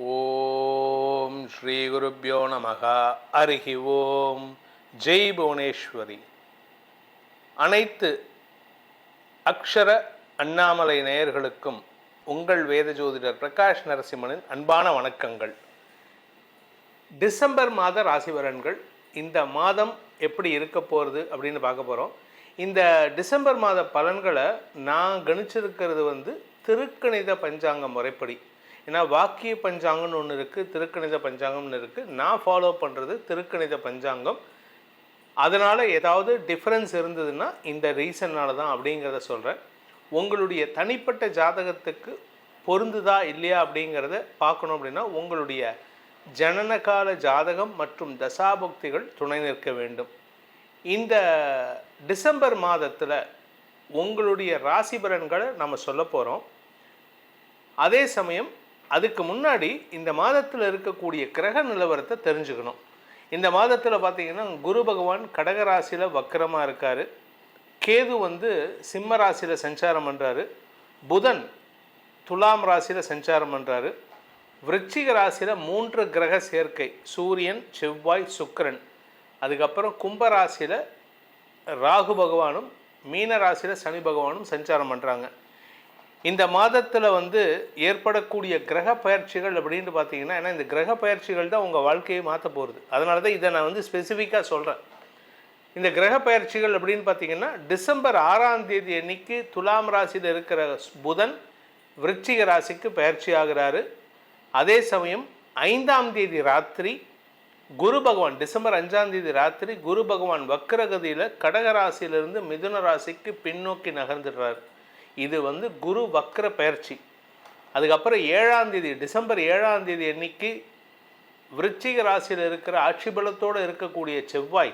ஓம் ஸ்ரீ குருப்யோ நமக. ஹரிஹி ஓம். ஜெய் புவனேஸ்வரி. அனைத்து அக்ஷர அண்ணாமலை நேயர்களுக்கும் உங்கள் வேத ஜோதிடர் பிரகாஷ் நரசிம்மனின் அன்பான வணக்கங்கள். டிசம்பர் மாத ராசி பலன்கள் இந்த மாதம் எப்படி இருக்க போகிறது அப்படின்னு பார்க்க போகிறோம். இந்த டிசம்பர் மாத பலன்களை நான் கணிச்சிருக்கிறது திருக்கணித பஞ்சாங்க முறைப்படி. ஏன்னா வாக்கிய பஞ்சாங்கம்னு ஒன்று இருக்குது, திருக்கணித பஞ்சாங்கம்னு இருக்குது. நான் ஃபாலோ பண்ணுறது திருக்கணித பஞ்சாங்கம். அதனால் ஏதாவது டிஃப்ரென்ஸ் இருந்ததுன்னா இந்த ரீசன்னால் தான் அப்படிங்கிறத சொல்கிறேன். உங்களுடைய தனிப்பட்ட ஜாதகத்துக்கு பொருந்துதா இல்லையா அப்படிங்கிறத பார்க்கணும் அப்படின்னா உங்களுடைய ஜனனகால ஜாதகம் மற்றும் தசாபுக்திகள் துணை நிற்க வேண்டும். இந்த டிசம்பர் மாதத்தில் உங்களுடைய ராசி பலன்களை நம்ம சொல்ல போகிறோம். அதே சமயம் அதுக்கு முன்னாடி இந்த மாதத்தில் இருக்கக்கூடிய கிரக நிலவரத்தை தெரிஞ்சுக்கணும். இந்த மாதத்தில் பார்த்திங்கன்னா குரு பகவான் கடகராசியில் வக்கரமாக இருக்கார். கேது சிம்ம ராசியில் சஞ்சாரம் பண்ணுறாரு. புதன் துலாம் ராசியில் சஞ்சாரம் பண்ணுறாரு. விருச்சிக ராசியில் 3 கிரக சேர்க்கை, சூரியன், செவ்வாய், சுக்கிரன். அதுக்கப்புறம் கும்பராசியில் ராகு பகவானும் மீன ராசியில் சனி பகவானும் சஞ்சாரம் பண்ணுறாங்க. இந்த மாதத்தில் ஏற்படக்கூடிய கிரக பயிற்சிகள் அப்படின்னு பார்த்தீங்கன்னா, ஏன்னா இந்த கிரக பயிற்சிகள் தான் உங்கள் வாழ்க்கையை மாற்ற போகிறது. அதனால தான் இதை நான் ஸ்பெசிஃபிக்காக சொல்கிறேன். இந்த கிரக பயிற்சிகள் அப்படின்னு பார்த்தீங்கன்னா, டிசம்பர் 6ஆம் தேதி அன்னைக்கு துலாம் ராசியில் இருக்கிற புதன் விருச்சிக ராசிக்கு பயிற்சி ஆகிறாரு. அதே சமயம் 5ஆம் தேதி ராத்திரி குரு பகவான், டிசம்பர் 5ஆம் தேதி ராத்திரி குரு பகவான் வக்ரகதியில் கடகராசியிலிருந்து மிதுன ராசிக்கு பின்னோக்கி நகர்ந்துடுறார். இது குரு வக்ர பயிற்சி. அதுக்கப்புறம் 7ஆம் தேதி டிசம்பர் 7ஆம் தேதி அன்னைக்கு விருச்சிக ராசியில் இருக்கிற ஆட்சி பலத்தோடு இருக்கக்கூடிய செவ்வாய்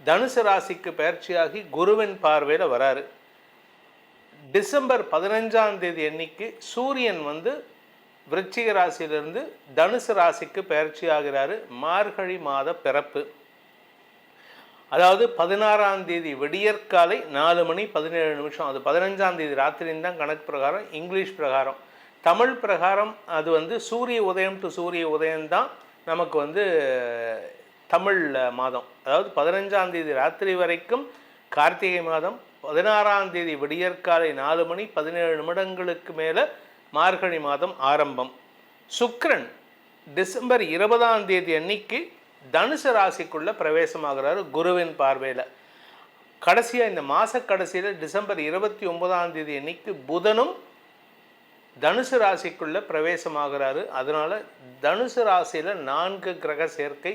தனுசு ராசிக்கு பயிற்சியாகி குருவின் பார்வையில் வராரு. டிசம்பர் 15ஆம் தேதி அன்னைக்கு சூரியன் விருச்சிக ராசியிலிருந்து தனுசு ராசிக்கு பயிற்சி ஆகிறாரு. மார்கழி மாத பிறப்பு. அதாவது 16ஆம் தேதி விடியற்காலை 4:17. அது 15ஆம் தேதி ராத்திரின்னு தான் கணக்கு பிரகாரம். இங்கிலீஷ் பிரகாரம், தமிழ் பிரகாரம் அது சூரிய உதயம் டு சூரிய உதயம்தான் நமக்கு தமிழ் மாதம். அதாவது 15ஆம் தேதி ராத்திரி வரைக்கும் கார்த்திகை மாதம், 16ஆம் தேதி விடியற்காலை 4:17 மேலே மார்கழி மாதம் ஆரம்பம். சுக்கிரன் டிசம்பர் 20ஆம் தேதி அன்னைக்கு தனுசு ராசிக்குள்ளே பிரவேசமாகிறாரு குருவின் பார்வையில். கடைசியாக இந்த மாத கடைசியில் டிசம்பர் 29ஆம் தேதி அன்னைக்கு புதனும் தனுசு ராசிக்குள்ளே பிரவேசமாகிறாரு. அதனால் தனுசு ராசியில் 4 கிரக சேர்க்கை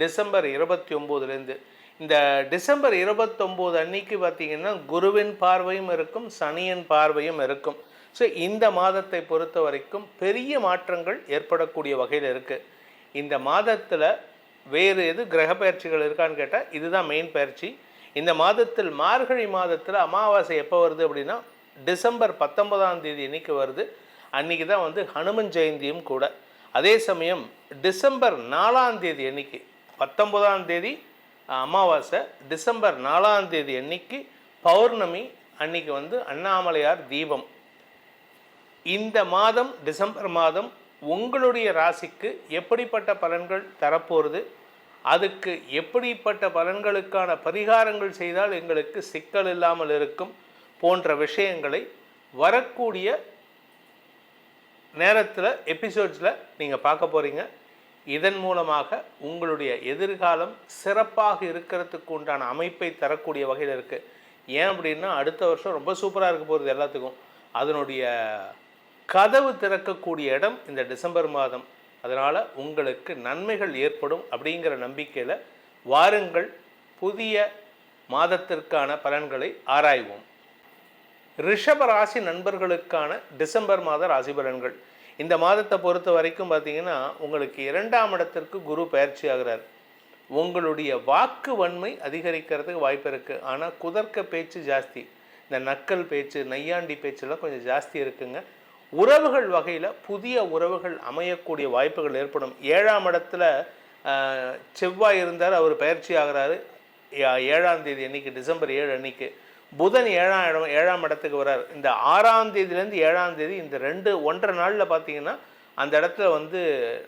டிசம்பர் 29லேருந்து. இந்த டிசம்பர் 29 அன்னைக்கு பார்த்திங்கன்னா குருவின் பார்வையும் இருக்கும், சனியின் பார்வையும் இருக்கும். ஸோ இந்த மாதத்தை பொறுத்த வரைக்கும் பெரிய மாற்றங்கள் ஏற்படக்கூடிய வகையில் இருக்குது. இந்த மாதத்தில் வேறு எது கிரக பயிற்சிகள் இருக்கான்னு கேட்டால் இதுதான் மெயின் பயிற்சி. இந்த மாதத்தில் மார்கழி மாதத்தில் அமாவாசை எப்போ வருது அப்படின்னா டிசம்பர் 19ஆம் தேதி அன்றைக்கி வருது. அன்றைக்கி தான் ஹனுமன் ஜெயந்தியும் கூட. அதே சமயம் டிசம்பர் 4ஆம் தேதி அன்றைக்கி, 19ஆம் தேதி அமாவாசை, டிசம்பர் 4ஆம் தேதி அன்றைக்கி பௌர்ணமி. அன்றைக்கி அண்ணாமலையார் தீபம். இந்த மாதம் டிசம்பர் மாதம் உங்களுடைய ராசிக்கு எப்படிப்பட்ட பலன்கள் தரப்போகிறது, அதுக்கு எப்படிப்பட்ட பலன்களுக்கான பரிகாரங்கள் செய்தால் எங்களுக்கு சிக்கல் இல்லாமல் இருக்கும் போன்ற விஷயங்களை வரக்கூடிய நேரத்தில் எபிசோட்ஸில் நீங்கள் பார்க்க போகிறீங்க. இதன் மூலமாக உங்களுடைய எதிர்காலம் சிறப்பாக இருக்கிறதுக்கு உண்டான அமைப்பை தரக்கூடிய வகையில் இருக்குது. ஏன் அப்படின்னா அடுத்த வருஷம் ரொம்ப சூப்பராக இருக்க போகிறது எல்லாத்துக்கும். அதனுடைய கதவு திறக்கக்கூடிய இடம் இந்த டிசம்பர் மாதம். அதனால் உங்களுக்கு நன்மைகள் ஏற்படும் அப்படிங்கிற நம்பிக்கையில் வாருங்கள், புதிய மாதத்திற்கான பலன்களை ஆராய்வோம். ரிஷப ராசி நண்பர்களுக்கான டிசம்பர் மாத ராசி பலன்கள். இந்த மாதத்தை பொறுத்த வரைக்கும் பார்த்திங்கன்னா உங்களுக்கு 2ஆம் இடத்திற்கு குரு பயிற்சி ஆகிறார். உங்களுடைய வாக்கு வன்மை அதிகரிக்கிறதுக்கு வாய்ப்பு இருக்குது. ஆனால் குதர்க்க பேச்சு ஜாஸ்தி, இந்த நக்கல் பேச்சு, நையாண்டி பேச்செல்லாம் கொஞ்சம் ஜாஸ்தி இருக்குங்க. உறவுகள் வகையில் புதிய உறவுகள் அமையக்கூடிய வாய்ப்புகள் ஏற்படும். 7ஆம் இடத்துல செவ்வாய் இருந்தார், அவர் பயிற்சி ஆகிறாரு 7ஆம் தேதி அன்னைக்கு, டிசம்பர் 7 அன்னைக்கு. புதன் 7ஆம் இடத்துக்கு வரார். இந்த 6ஆம் தேதியிலேருந்து 7ஆம் தேதி இந்த 1.5 நாளில் பார்த்தீங்கன்னா அந்த இடத்துல வந்து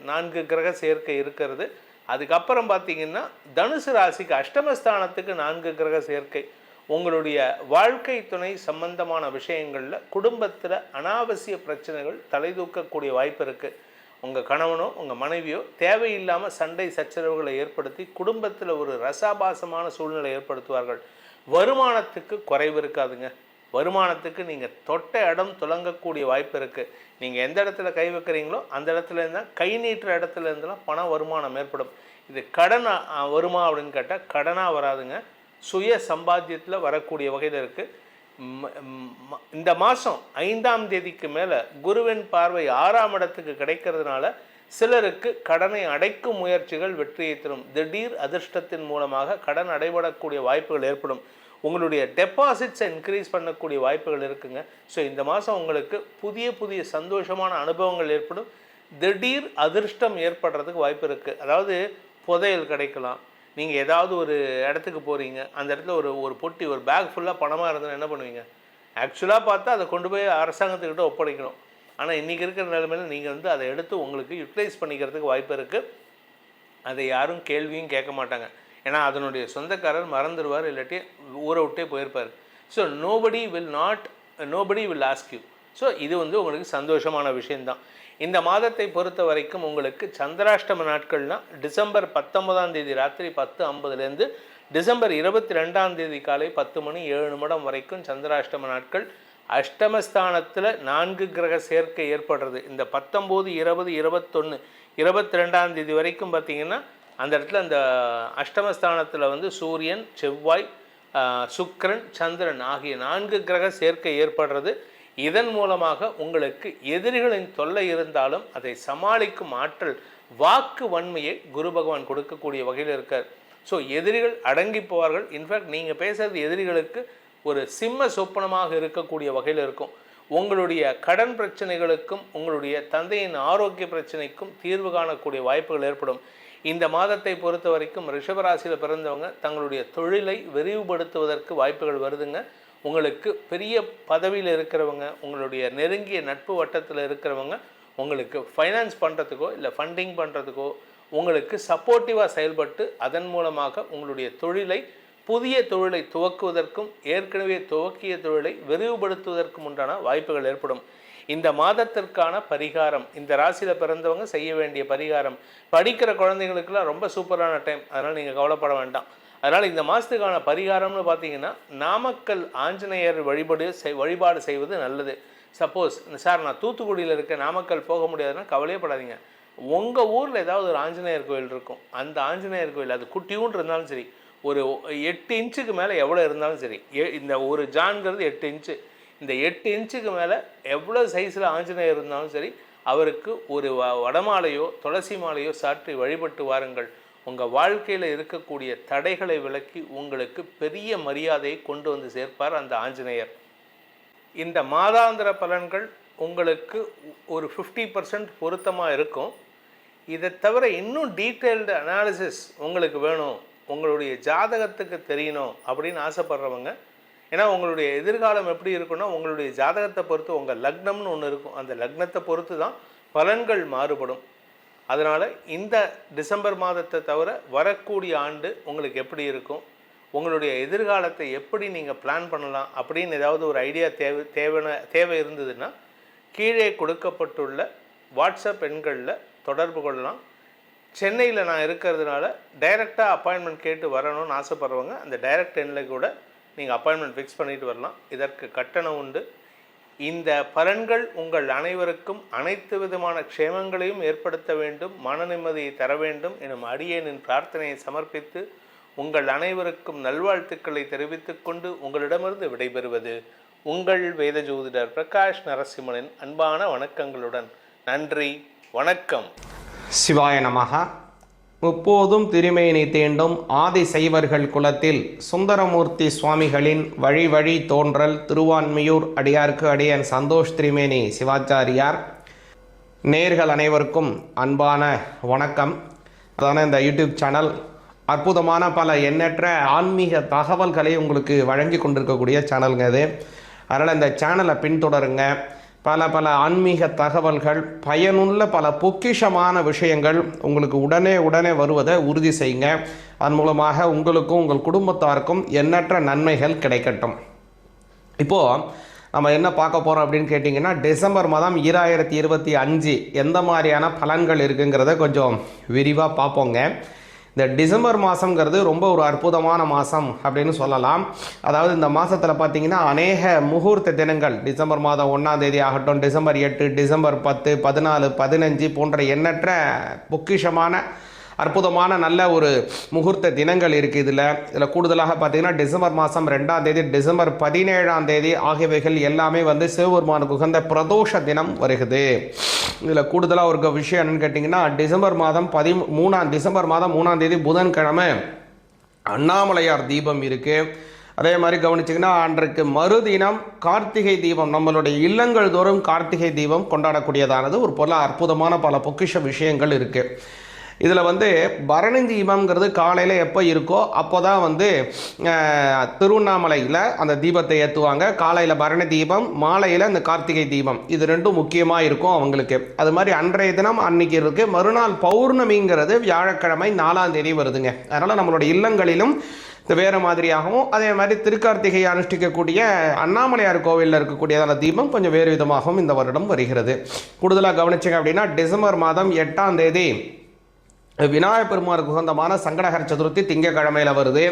4 கிரக சேர்க்கை இருக்கிறது. அதுக்கப்புறம் பார்த்திங்கன்னா தனுசு ராசிக்கு அஷ்டமஸ்தானத்துக்கு 4 கிரக சேர்க்கை. உங்களுடைய வாழ்க்கை துணை சம்பந்தமான விஷயங்களில் குடும்பத்தில் அனாவசிய பிரச்சனைகள் தலை தூக்கக்கூடிய வாய்ப்பு இருக்குது. உங்கள் கணவனோ உங்கள் மனைவியோ தேவையில்லாமல் சண்டை சச்சரவுகளை ஏற்படுத்தி குடும்பத்தில் ஒரு ரசாபாசமான சூழ்நிலை ஏற்படுத்துவார்கள். வருமானத்துக்கு குறைவு இருக்காதுங்க. வருமானத்துக்கு நீங்கள் தொட்ட இடம் துலங்கக்கூடிய வாய்ப்பு இருக்குது. நீங்கள் எந்த இடத்துல கை வைக்கிறீங்களோ அந்த இடத்துல இருந்தால் கை நீட்டுற இடத்துல இருந்தெல்லாம் பண வருமானம் ஏற்படும். இது கடன் வருமா அப்படின்னு கேட்டால் கடனாக வராதுங்க, சுய சம்பாத்தியத்தில் வரக்கூடிய வகையில் இருக்குது. இந்த மாதம் 5ஆம் தேதிக்கு மேலே குருவின் பார்வை 6ஆம் இடத்துக்கு கிடைக்கிறதுனால சிலருக்கு கடனை அடைக்கும் முயற்சிகள் வெற்றியை தரும். திடீர் அதிர்ஷ்டத்தின் மூலமாக கடன் அடைபடக்கூடிய வாய்ப்புகள் ஏற்படும். உங்களுடைய டெபாசிட்ஸை இன்க்ரீஸ் பண்ணக்கூடிய வாய்ப்புகள் இருக்குங்க. ஸோ இந்த மாதம் உங்களுக்கு புதிய புதிய சந்தோஷமான அனுபவங்கள் ஏற்படும். திடீர் அதிர்ஷ்டம் ஏற்படுறதுக்கு வாய்ப்பு இருக்குது. அதாவது புதையல் கிடைக்கலாம். நீங்கள் ஏதாவது ஒரு இடத்துக்கு போகிறீங்க, அந்த இடத்துல ஒரு பொட்டி, ஒரு பேக் ஃபுல்லாக பணமாக இருந்ததுன்னா என்ன பண்ணுவீங்க? ஆக்சுவலாக பார்த்தா அதை கொண்டு போய் அரசாங்கத்துக்கிட்ட ஒப்படைக்கணும். ஆனால் இன்றைக்கி இருக்கிற நிலைமையில் நீங்கள் வந்து அதை எடுத்து உங்களுக்கு யூட்டிலைஸ் பண்ணிக்கிறதுக்கு வாய்ப்பு இருக்குது. அதை யாரும் கேள்வியும் கேட்க மாட்டாங்க. ஏன்னா அதனுடைய சொந்தக்காரர் மறந்துடுவார், இல்லாட்டி ஊரை விட்டே போயிருப்பார். So nobody will ask you. So இது வந்து உங்களுக்கு சந்தோஷமான விஷயந்தான். இந்த மாதத்தை பொறுத்த வரைக்கும் உங்களுக்கு சந்திராஷ்டம நாட்கள்னால் டிசம்பர் 19ஆம் தேதி ராத்திரி 10:50லேருந்து டிசம்பர் 22ஆம் தேதி காலை 10 மணி 7 நிமிடம் வரைக்கும் சந்திராஷ்டம நாட்கள். அஷ்டமஸ்தானத்தில் 4 கிரக சேர்க்கை ஏற்படுறது. இந்த 19, 20, 21, 22ஆம் தேதி வரைக்கும் பார்த்திங்கன்னா அந்த இடத்துல அந்த அஷ்டமஸ்தானத்தில் வந்து சூரியன், செவ்வாய், சுக்கிரன், சந்திரன் ஆகிய 4 கிரக சேர்க்கை ஏற்படுறது. இதன் மூலமாக உங்களுக்கு எதிரிகளின் தொல்லை இருந்தாலும் அதை சமாளிக்கும் ஆற்றல், வாக்கு வன்மையை குரு பகவான் கொடுக்கக்கூடிய வகையில் இருக்கார். ஸோ எதிரிகள் அடங்கி போவார்கள். இன்ஃபேக்ட் நீங்கள் பேசுகிறது எதிரிகளுக்கு ஒரு சிம்ம சொப்பனமாக இருக்கக்கூடிய வகையில் இருக்கும். உங்களுடைய கடன் பிரச்சனைகளுக்கும் உங்களுடைய தந்தையின் ஆரோக்கிய பிரச்சனைக்கும் தீர்வு காணக்கூடிய வாய்ப்புகள் ஏற்படும். இந்த மாதத்தை பொறுத்த வரைக்கும் ரிஷபராசியில் பிறந்தவங்க தங்களுடைய தொழிலை விரிவுபடுத்துவதற்கு வாய்ப்புகள் வருதுங்க. உங்களுக்கு பெரிய பதவியில் இருக்கிறவங்க, உங்களுடைய நெருங்கிய நட்பு வட்டத்தில் இருக்கிறவங்க உங்களுக்கு ஃபைனான்ஸ் பண்ணுறதுக்கோ இல்லை ஃபண்டிங் பண்ணுறதுக்கோ உங்களுக்கு சப்போர்ட்டிவாக செயல்பட்டு அதன் மூலமாக உங்களுடைய புதிய தொழிலை துவக்குவதற்கும் ஏற்கனவே துவக்கிய தொழிலை விரிவுபடுத்துவதற்கும் உண்டான வாய்ப்புகள் ஏற்படும். இந்த மாதத்திற்கான பரிகாரம், இந்த ராசியில் பிறந்தவங்க செய்ய வேண்டிய பரிகாரம், படிக்கிற குழந்தைங்களுக்கெல்லாம் ரொம்ப சூப்பரான டைம், அதனால் நீங்கள் கவலைப்பட வேண்டாம். அதனால் இந்த மாதத்துக்கான பரிகாரம்னு பார்த்தீங்கன்னா நாமக்கல் ஆஞ்சநேயர் வழிபாடு செய்வது நல்லது. சப்போஸ் சார் நான் தூத்துக்குடியில் இருக்க நாமக்கல் போக முடியாதுன்னா கவலையப்படாதீங்க. உங்கள் ஊரில் ஏதாவது ஒரு ஆஞ்சநேயர் கோயில் இருக்கும். அந்த ஆஞ்சநேயர் கோயில் அது குட்டியூன் இருந்தாலும் சரி, ஒரு 8 இன்ச்சுக்கு மேலே எவ்வளோ இருந்தாலும் சரி, இந்த ஒரு ஜான்கிறது 8 இன்ச்சு, இந்த 8 இன்ச்சுக்கு மேலே எவ்வளோ சைஸில் ஆஞ்சநேயர் இருந்தாலும் சரி, அவருக்கு ஒரு வடமாலையோ துளசி மாலையோ சாற்றி வழிபட்டு வாருங்கள். உங்கள் வாழ்க்கையில் இருக்கக்கூடிய தடைகளை விலக்கி உங்களுக்கு பெரிய மரியாதையை கொண்டு வந்து சேர்ப்பார் அந்த ஆஞ்சநேயர். இந்த மாதாந்திர பலன்கள் உங்களுக்கு ஒரு 50% பொருத்தமாக இருக்கும். இதை தவிர இன்னும் டீட்டெயில்டு அனாலிசிஸ் உங்களுக்கு வேணும், உங்களுடைய ஜாதகத்துக்கு தெரியணும் அப்படின்னு ஆசைப்படுறவங்க, ஏன்னா உங்களுடைய எதிர்காலம் எப்படி இருக்குன்னா உங்களுடைய ஜாதகத்தை பொறுத்து உங்கள் லக்னம்னு ஒன்று இருக்கும், அந்த லக்னத்தை பொறுத்து தான் பலன்கள் மாறுபடும். அதனால் இந்த டிசம்பர் மாதத்தை தவிர வரக்கூடிய ஆண்டு உங்களுக்கு எப்படி இருக்கும், உங்களுடைய எதிர்காலத்தை எப்படி நீங்கள் பிளான் பண்ணலாம் அப்படின்னு ஏதாவது ஒரு ஐடியா தேவை இருந்ததுன்னா கீழே கொடுக்கப்பட்டுள்ள வாட்ஸ்அப் எண்களில் தொடர்பு கொள்ளலாம். சென்னையில் நான் இருக்கிறதுனால டைரெக்டாக அப்பாயின்மெண்ட் கேட்டு வரணும்னு ஆசைப்படுறவங்க அந்த டைரக்ட் எண்ணில் கூட நீங்கள் அப்பாயின்மெண்ட் ஃபிக்ஸ் பண்ணிட்டு வரலாம். இதற்கு கட்டணம் உண்டு. இந்த பலன்கள் உங்கள் அனைவருக்கும் அனைத்து விதமான க்ஷேமங்களையும் ஏற்படுத்த வேண்டும், மன நிம்மதியை தர வேண்டும் எனும் அடியேனின் பிரார்த்தனையை சமர்ப்பித்து உங்கள் அனைவருக்கும் நல்வாழ்த்துக்களை தெரிவித்துக் கொண்டு உங்களிடமிருந்து விடைபெறுவது உங்கள் வேத ஜோதிடர் பிரகாஷ் நரசிம்மனின் அன்பான வணக்கங்களுடன். நன்றி, வணக்கம். சிவாய நமஹ. முப்போதும் திருமேனி தீண்டும் ஆதி சைவர்கள் குலத்தில் சுந்தரமூர்த்தி சுவாமிகளின் வழி வழி தோன்றல் திருவான்மியூர் அடியார்க்கு அடியன் சந்தோஷ் திருமேனி சிவாச்சாரியார். நேர்கள் அனைவருக்கும் அன்பான வணக்கம். அதான இந்த யூடியூப் சேனல் அற்புதமான பல எண்ணற்ற ஆன்மீக தகவல்களை உங்களுக்கு வழங்கி கொண்டிருக்கக்கூடிய சேனலுங்க இது. அதனால் இந்த சேனலை பின்தொடருங்க. பல பல ஆன்மீக தகவல்கள், பயனுள்ள பல பொக்கிஷமான விஷயங்கள் உங்களுக்கு உடனே வருவதை உறுதி செய்யுங்க. அதன் மூலமாக உங்களுக்கும் உங்கள் குடும்பத்தாருக்கும் எண்ணற்ற நன்மைகள் கிடைக்கட்டும். இப்போது நம்ம என்ன பார்க்க போகிறோம் அப்படின்னு கேட்டிங்கன்னா, டிசம்பர் மாதம் 2025 எந்த மாதிரியான பலன்கள் இருக்குங்கிறத கொஞ்சம் விரிவாக பார்ப்போங்க. இந்த டிசம்பர் மாதங்கிறது ரொம்ப ஒரு அற்புதமான மாதம் அப்படின்னு சொல்லலாம். அதாவது இந்த மாதத்தில் பார்த்திங்கன்னா அநேக முகூர்த்த தினங்கள், டிசம்பர் மாதம் 1ஆம் தேதி ஆகட்டும், டிசம்பர் 8, டிசம்பர் 10, 14, 15 போன்ற எண்ணற்ற பொக்கிஷமான அற்புதமான நல்ல ஒரு முகூர்த்த தினங்கள் இருக்குது. இதில் கூடுதலாக பார்த்திங்கன்னா டிசம்பர் மாதம் 2ஆம் தேதி, டிசம்பர் 17ஆம் தேதி ஆகியவைகள் எல்லாமே சிவபெருமானுக்கு உகந்த பிரதோஷ தினம் வருகிறது. இதில் கூடுதலாக ஒரு விஷயம் என்னென்னு கேட்டிங்கன்னா, டிசம்பர் மாதம் 3ஆம் தேதி புதன்கிழமை அண்ணாமலையார் தீபம் இருக்குது. அதே மாதிரி கவனிச்சிங்கன்னா, அன்றைக்கு மறுதினம் கார்த்திகை தீபம், நம்மளுடைய இல்லங்கள் தோறும் கார்த்திகை தீபம் கொண்டாடக்கூடியதானது ஒரு பல அற்புதமான பல பொக்கிஷ விஷயங்கள் இருக்குது. இதில் பரணி தீபம்ங்கிறது காலையில் எப்போ இருக்கோ அப்போ தான் திருவண்ணாமலையில் அந்த தீபத்தை ஏற்றுவாங்க. காலையில் பரணி தீபம், மாலையில் இந்த கார்த்திகை தீபம், இது ரெண்டும் முக்கியமாக இருக்கும் அவங்களுக்கு. அது மாதிரி அன்றைய தினம் அன்றைக்கி இருக்குது. மறுநாள் பௌர்ணமிங்கிறது வியாழக்கிழமை 4ஆம் தேதி வருதுங்க. அதனால் நம்மளுடைய இல்லங்களிலும் வேறு மாதிரியாகவும், அதே மாதிரி திருக்கார்த்திகை அனுஷ்டிக்கக்கூடிய அண்ணாமலையார் கோவிலில் இருக்கக்கூடியதான தீபம் கொஞ்சம் வேறு விதமாகவும் இந்த வருடம் வருகிறது. கூடுதலாக கவனிச்சிங்க அப்படின்னா, டிசம்பர் மாதம் 8ஆம் தேதி விநாயகப் பெருமானுக்கு உகந்தமான சங்கடஹர சதுர்த்தி திங்கக்கிழமையில் வருது.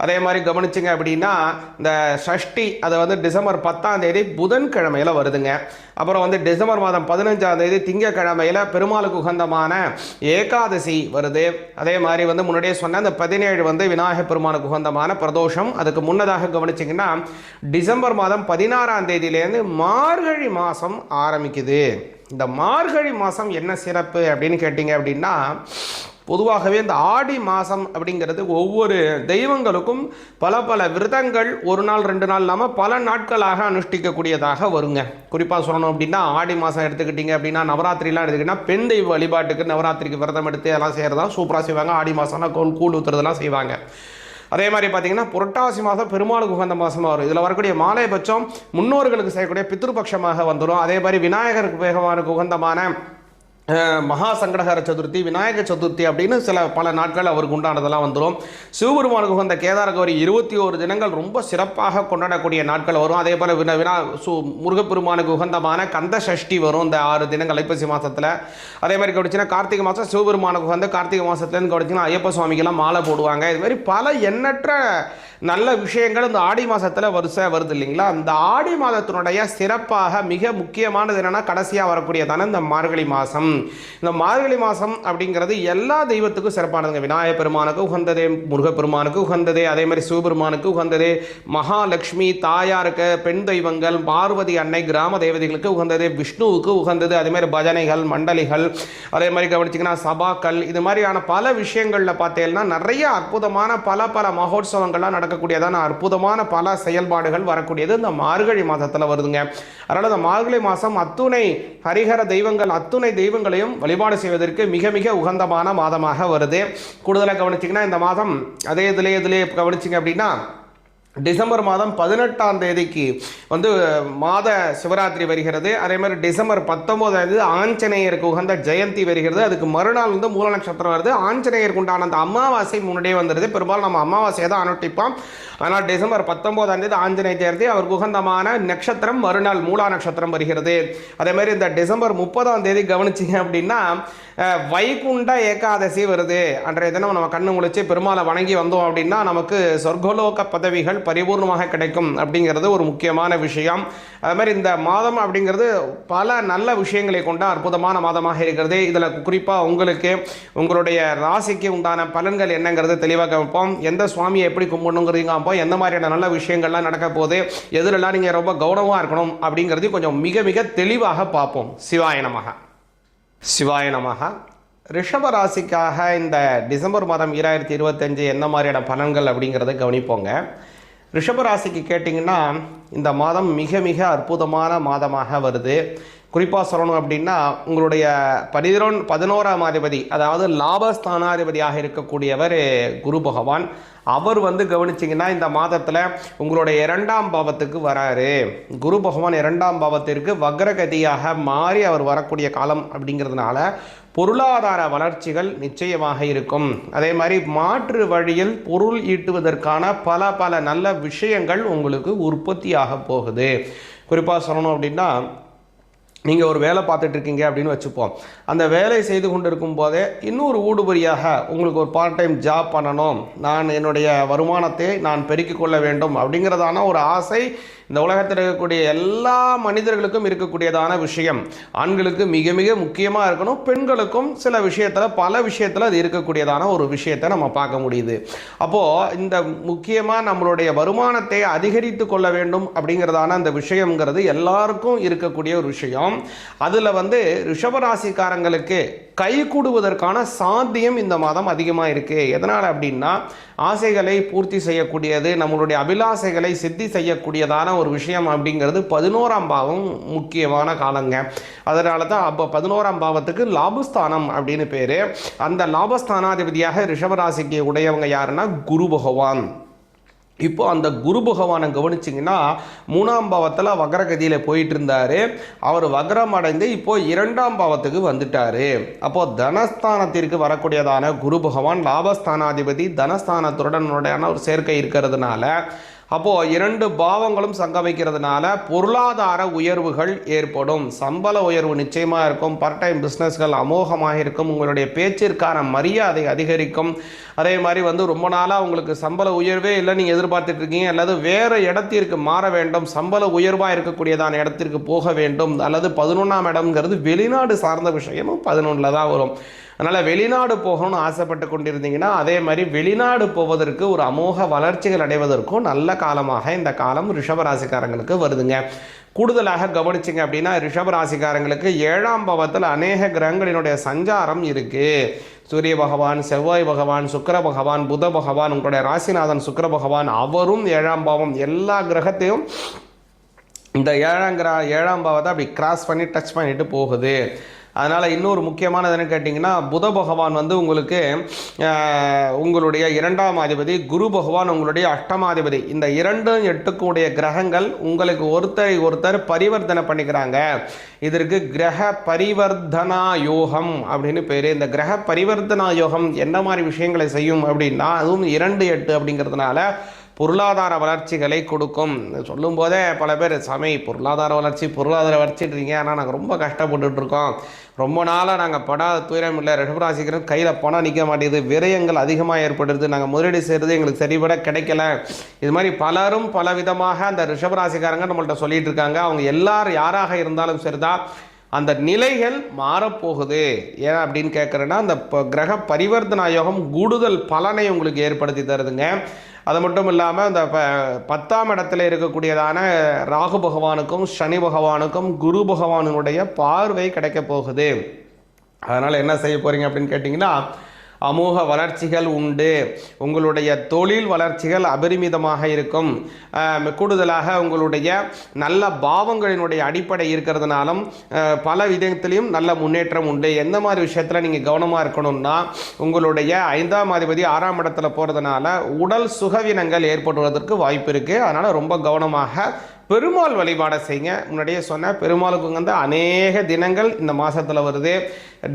அதே மாதிரி கவனிச்சிங்க அப்படின்னா, இந்த சஷ்டி அது டிசம்பர் 10ஆம் தேதி புதன்கிழமையில் வருதுங்க. அப்புறம் டிசம்பர் மாதம் 15ஆம் தேதி திங்கக்கிழமையில் பெருமாளுக்கு உகந்தமான ஏகாதசி வருது. அதே மாதிரி முன்னாடியே சொன்ன இந்த 17 விநாயகப் பெருமானுக்கு உகந்தமான பிரதோஷம். அதுக்கு முன்னதாக கவனிச்சிங்கன்னா, டிசம்பர் மாதம் 16ஆம் தேதியிலேருந்து மார்கழி மாதம் ஆரம்பிக்குது. இந்த மார்கழி மாதம் என்ன சிறப்பு அப்படின்னு கேட்டிங்க அப்படின்னா, பொதுவாகவே இந்த ஆடி மாதம் அப்படிங்கிறது ஒவ்வொரு தெய்வங்களுக்கும் பல பல விரதங்கள் ஒரு நாள் 2 நாள் இல்லாமல் பல நாட்களாக அனுஷ்டிக்கக்கூடியதாக வருங்க. குறிப்பாக சொல்லணும் அப்படின்னா, ஆடி மாதம் எடுத்துக்கிட்டிங்க அப்படின்னா, நவராத்திரிலாம் எடுத்துக்கிட்டிங்கன்னா பெண் தெய்வ வழிபாட்டுக்கு நவராத்திரிக்கு விரதம் எடுத்து எல்லாம் செய்கிறதா சூப்பராக செய்வாங்க. ஆடி மாதம்னா கூழ் ஊற்றுறதுலாம் செய்வாங்க. அதே மாதிரி பார்த்திங்கன்னா, புரட்டாசி மாதம் பெருமாளுக்கு உகந்த மாதமாக வரும். இதில் வரக்கூடிய மாலைபட்சம் முன்னோர்களுக்கு செய்யக்கூடிய பித்ருபட்சமாக வந்துடும். அதே மாதிரி விநாயகருக்கு பெருமானுக்கு உகந்தமான மகா சங்கடஹர சதுர்த்தி, விநாயக சதுர்த்தி அப்படின்னு பல நாட்கள் அவருக்கு உண்டானதெல்லாம் வந்துடும். சிவபெருமானுக்கு உகந்த கேதார கௌரி 21 தினங்கள் ரொம்ப சிறப்பாக கொண்டாடக்கூடிய நாட்கள் வரும். அதே போல் முருகப்பெருமானுக்கு உகந்தமான கந்த சஷ்டி வரும் இந்த 6 தினங்கள் ஐப்பசி மாதத்தில். அதே மாதிரி கவனிச்சின்னா, கார்த்திகை மாதம் சிவபெருமானுக்கு உகந்த கார்த்திகை மாதத்துலேருந்து கவனிச்சிங்கன்னா ஐயப்ப சுவாமிக்கெல்லாம் மாலை போடுவாங்க. இது மாதிரி பல எண்ணற்ற நல்ல விஷயங்கள் இந்த ஆடி மாதத்தில் வருது இல்லைங்களா. இந்த ஆடி மாதத்தினுடைய சிறப்பாக மிக முக்கியமானது என்னென்னா, கடைசியாக வரக்கூடியதான இந்த மார்கழி மாதம். இந்த மார்கழி மாதம் அப்படிங்கிறது எல்லா தெய்வத்துக்கும் சிறப்பானதுங்க. விநாயகப் பெருமானுக்கு உகந்தது, முருகப்பெருமானுக்கு உகந்தது, அதே மாதிரி சிவபெருமானுக்கு உகந்தது, மகாலட்சுமி தாயாருக்கு, பெண் தெய்வங்கள், பார்வதி அன்னை கிராம தேவதைகளுக்கு உகந்தது, விஷ்ணுவுக்கு உகந்தது, அதே மாதிரி பஜனைகள், மண்டலிகள், அதே மாதிரி கவனிச்சிங்கன்னா சபாக்கள், இது மாதிரியான பல விஷயங்களில் பார்த்தீங்கன்னா நிறைய அற்புதமான பல பல மகோத்சவங்கள்லாம் நடக்கக்கூடியதான அற்புதமான பல செயல்பாடுகள் வரக்கூடியது இந்த மார்கழி மாதத்தில் வருதுங்க. அதனால் இந்த மார்கழி மாதம் அத்துணை ஹரிஹர தெய்வங்கள், அத்துணை தெய்வங்களையும் வழிபாடு செய்வதற்கு மிக மிக உகந்தமான மாதமாக வருது. கூடுதலாக கவனிச்சிங்கன்னா, இந்த மாதம் அதே இதிலே கவனிச்சிங்க அப்படின்னா, டிசம்பர் மாதம் 18ஆம் தேதிக்கு மாத சிவராத்திரி வருகிறது. அதே மாதிரி டிசம்பர் 19ஆம் தேதி ஆஞ்சநேயருக்கு உகந்த ஜெயந்தி வருகிறது. அதுக்கு மறுநாள் மூல நட்சத்திரம் வருது. ஆஞ்சநேயருக்கு உண்டான அந்த அமாவாசை முன்னாடியே வந்துடுது. பெரும்பாலும் நம்ம அமாவாசையை தான் அனுஷ்டிப்போம். ஆனால் டிசம்பர் 19ஆம் தேதி ஆஞ்சநேய ஜெயந்தி, அவருக்கு உகந்தமான நட்சத்திரம் மறுநாள் மூலா நட்சத்திரம் வருகிறது. அதே மாதிரி இந்த டிசம்பர் 30ஆம் தேதி கவனிச்சிங்க அப்படின்னா, வைகுண்ட ஏகாதசி வருது. அன்றைய தினம் நம்ம கண்ணு முழிச்சு பெருமாளை வணங்கி வந்தோம் அப்படின்னா நமக்கு சொர்க்கலோக பதவிகள் பரிபூர்ணமாக கிடைக்கும் அப்படிங்கிறது ஒரு முக்கியமான விஷயம். அது மாதிரி இந்த மாதம் அப்படிங்கிறது பல நல்ல விஷயங்களை கொண்ட அற்புதமான மாதமாக இருக்கிறது. இதில் குறிப்பாக உங்களுக்கு உங்களுடைய ராசிக்கு உண்டான பலன்கள் என்னங்கிறது தெளிவாக வைப்போம். எந்த சுவாமியை எப்படி கும்பிடணுங்கிறதையும் காப்போம். எந்த மாதிரியான நல்ல விஷயங்கள்லாம் நடக்க போகுது, எதிரெல்லாம் நீங்கள் ரொம்ப கவனமாக இருக்கணும் அப்படிங்கிறதையும் கொஞ்சம் மிக மிக தெளிவாக பார்ப்போம். சிவாய நமக. சிவாய நமக. ரிஷப ராசிக்காக இந்த டிசம்பர் மாதம் 2025 என்ன மாதிரியான பலன்கள் அப்படிங்கிறத கவனிப்போங்க. ரிஷபராசிக்கு கேட்டிங்கன்னா, இந்த மாதம் மிக மிக அற்புதமான மாதமாக வருது. குறிப்பாக சொல்லணும் அப்படின்னா உங்களுடைய 11ஆம் அதிபதி, அதாவது லாபஸ்தானாதிபதியாக இருக்கக்கூடியவர் குரு பகவான். அவர் வந்து கவனிச்சிங்கன்னா இந்த மாதத்தில் உங்களுடைய 2ஆம் பாவத்துக்கு வராரு. குரு பகவான் 2ஆம் பாவத்திற்கு வக்ரகதியாக மாறி அவர் வரக்கூடிய காலம் அப்படிங்கிறதுனால பொருளாதார வளர்ச்சிகள் நிச்சயமாக இருக்கும். அதே மாதிரி மாற்று வழியில் பொருள் ஈட்டுவதற்கான பல நல்ல விஷயங்கள் உங்களுக்கு உற்பத்தியாக போகுது. குறிப்பாக சொல்லணும் அப்படின்னா நீங்கள் ஒரு வேலை பார்த்துட்டு இருக்கீங்க அப்படின்னு வச்சுப்போம். அந்த வேலை செய்து கொண்டு இருக்கும் போதே இன்னொரு ஊடுபடியாக உங்களுக்கு ஒரு பார்ட் டைம் ஜாப் பண்ணணும், நான் என்னுடைய வருமானத்தை நான் பெருக்கிக் கொள்ள வேண்டும் அப்படிங்கிறதான ஒரு ஆசை இந்த உலகத்தில் இருக்கக்கூடிய எல்லா மனிதர்களுக்கும் இருக்கக்கூடியதான விஷயம். ஆண்களுக்கு மிக மிக முக்கியமாக இருக்கணும், பெண்களுக்கும் சில விஷயத்தில் பல விஷயத்தில் அது இருக்கக்கூடியதான ஒரு விஷயத்தை நம்ம பார்க்க முடியுது. அப்போது இந்த முக்கியமாக நம்மளுடைய வருமானத்தை அதிகரித்து கொள்ள வேண்டும் அப்படிங்கிறதான அந்த விஷயங்கிறது எல்லாருக்கும் இருக்கக்கூடிய ஒரு விஷயம். அதில் வந்து ரிஷபராசிக்காரங்களுக்கு கை கூடுவதற்கான சாத்தியம் இந்த மாதம் அதிகமாக இருக்குது. எதனால் அப்படின்னா ஆசைகளை பூர்த்தி செய்யக்கூடியது, நம்மளுடைய அபிலாசைகளை சித்தி செய்யக்கூடியதான ஒரு விஷயம் அப்படிங்கிறது 11ஆம் பாவம் முக்கியமான காலங்க. அதனால தான் அப்போ 11ஆம் பாவத்துக்கு லாபஸ்தானம் அப்படின்னு பேர். அந்த லாபஸ்தானாதிபதியாக ரிஷபராசிக்கு உடையவங்க யாருன்னா குரு பகவான். இப்போ அந்த குரு பகவானை கவனிச்சிங்கன்னா 3ஆம் பாவத்தில் வக்ரகதியில் போயிட்டு இருந்தார். அவர் வக்ரம் அடைந்து இப்போ 2ஆம் பாவத்துக்கு வந்துட்டார். அப்போது தனஸ்தானத்திற்கு வரக்கூடியதான குரு பகவான் லாபஸ்தானாதிபதி, தனஸ்தானத்துடன் ஒரு சேர்க்கை இருக்கிறதுனால அப்போது 2 பாவங்களும் சங்கமிக்கிறதுனால பொருளாதார உயர்வுகள் ஏற்படும். சம்பள உயர்வு நிச்சயமாக இருக்கும். பார்ட் டைம் பிஸ்னஸ்கள் அமோகமாக இருக்கும். உங்களுடைய பேச்சிற்கான மரியாதை அதிகரிக்கும். அதே மாதிரி வந்து ரொம்ப நாளாக உங்களுக்கு சம்பள உயர்வே இல்லை, நீங்கள் எதிர்பார்த்துட்டு இருக்கீங்க, அல்லது வேறு இடத்திற்கு மாற வேண்டும், சம்பள உயர்வாக இருக்கக்கூடியதான இடத்திற்கு போக வேண்டும், அல்லது 11ஆம் இடம்ங்கிறது வெளிநாடு சார்ந்த விஷயமும் 11 தான் வரும். அதனால் வெளிநாடு போகணும்னு ஆசைப்பட்டு கொண்டிருந்தீங்கன்னா அதே மாதிரி வெளிநாடு போவதற்கு ஒரு அமோக வளர்ச்சிகள் அடைவதற்கும் நல்ல காலமாக இந்த காலம் ரிஷபராசிக்காரங்களுக்கு வருதுங்க. கூடுதலாக கவனிச்சிங்க அப்படின்னா ரிஷபராசிக்காரங்களுக்கு 7ஆம் பாவத்தில் அநேக கிரகங்களினுடைய சஞ்சாரம் இருக்குது. சூரிய பகவான், செவ்வாய் பகவான், சுக்கிர பகவான், புத பகவான், உங்களுடைய ராசிநாதன் சுக்கிர பகவான், அவரும் 7ஆம் பாவம். எல்லா கிரகத்தையும் இந்த 7ஆம் பாவத்தை அப்படி கிராஸ் பண்ணி டச் பண்ணிட்டு போகுது. அதனால் இன்னொரு முக்கியமானது என்ன கேட்டிங்கன்னா புத பகவான் வந்து உங்களுக்கு உங்களுடைய 2ஆம் அதிபதி, குரு பகவான் உங்களுடைய 8ஆம். இந்த 2 8 கிரகங்கள் உங்களுக்கு ஒருத்தர் பரிவர்த்தனை பண்ணிக்கிறாங்க. இதற்கு கிரக பரிவர்த்தனா யோகம் அப்படின்னு பேர். இந்த கிரக பரிவர்த்தனா யோகம் என்ன மாதிரி விஷயங்களை செய்யும் அப்படின்னா அதுவும் 2 8 அப்படிங்கிறதுனால பொருளாதார வளர்ச்சிகளை கொடுக்கும். சொல்லும் போதே பல பேர் பொருளாதார வளர்ச்சிட்றீங்க, ஆனால் நாங்கள் ரொம்ப கஷ்டப்பட்டுட்டு இருக்கோம், ரொம்ப நாளாக நாங்கள் படாத துயரம் இல்லை, ரிஷபராசிக்கிறோம், கையில் பணம் நிற்க மாட்டேங்குது, விரயங்கள் அதிகமாக ஏற்படுது, நாங்கள் முதலீடு செய்கிறது எங்களுக்கு சரிபட கிடைக்கல. இது மாதிரி பலரும் பல விதமாக அந்த ரிஷபராசிக்காரங்க நம்மள்கிட்ட சொல்லிட்டு இருக்காங்க. அவங்க எல்லாரும் யாராக இருந்தாலும் சரிதான், அந்த நிலைகள் மாறப்போகுது. ஏன் அப்படின்னு கேட்குறேன்னா அந்த கிரக பரிவர்த்தனா யோகம் கூடுதல் பலனை உங்களுக்கு ஏற்படுத்தி தருதுங்க. அது மட்டும் இல்லாமல் அந்த 10ஆம் இடத்துல இருக்கக்கூடியதான ராகு பகவானுக்கும் சனி பகவானுக்கும் குரு பகவானுடைய பார்வை கிடைக்க போகுது. அதனால் என்ன செய்ய போகிறீங்க அப்படின்னு கேட்டிங்கன்னா அமோக வளர்ச்சிகள் உண்டு. உங்களுடைய தொழில் வளர்ச்சிகள் அபரிமிதமாக இருக்கும். கூடுதலாக உங்களுடைய நல்ல பாவங்களினுடைய அடிப்படை இருக்கிறதுனாலும் பல விதத்திலையும் நல்ல முன்னேற்றம் உண்டு. எந்த மாதிரி விஷயத்தில் நீங்கள் கவனமாக இருக்கணும்னா உங்களுடைய 5ஆம் அதிபதி 6ஆம் இடத்துல போகிறதுனால உடல் சுகவீனங்கள் ஏற்படுவதற்கு வாய்ப்பு இருக்குது. அதனால் ரொம்ப கவனமாக பெருமாள் வழிபாடை செய்யுங்க. முன்னாடியே சொன்ன பெருமாளுக்கு வந்து அநேக தினங்கள் இந்த மாதத்தில் வருது.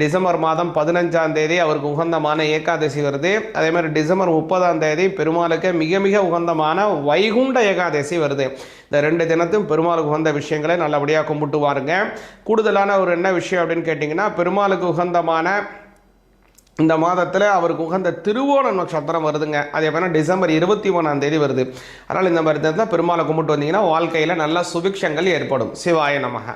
டிசம்பர் மாதம் 15ஆம் தேதி அவருக்கு உகந்தமான ஏகாதசி வருது. அதே மாதிரி டிசம்பர் 30ஆம் தேதி பெருமாளுக்கு மிக மிக உகந்தமான வைகுண்ட ஏகாதசி வருது. இந்த 2 தினத்தும் பெருமாளுக்கு உகந்த விஷயங்களை நல்லபடியாக கும்பிட்டு வாருங்க. கூடுதலான ஒரு என்ன விஷயம் அப்படின்னு கேட்டிங்கன்னா பெருமாளுக்கு உகந்தமான இந்த மாதத்தில் அவருக்கு உகந்த திருவோண நட்சத்திரம் வருதுங்க. அது எப்போனா டிசம்பர் 21ஆம் தேதி வருது. அதனால் இந்த மாதிரி தான் பெருமாளை கும்பிட்டு வந்தீங்கன்னா வாழ்க்கையில் நல்ல சுபிக்ஷங்கள் ஏற்படும். சிவாய நமக.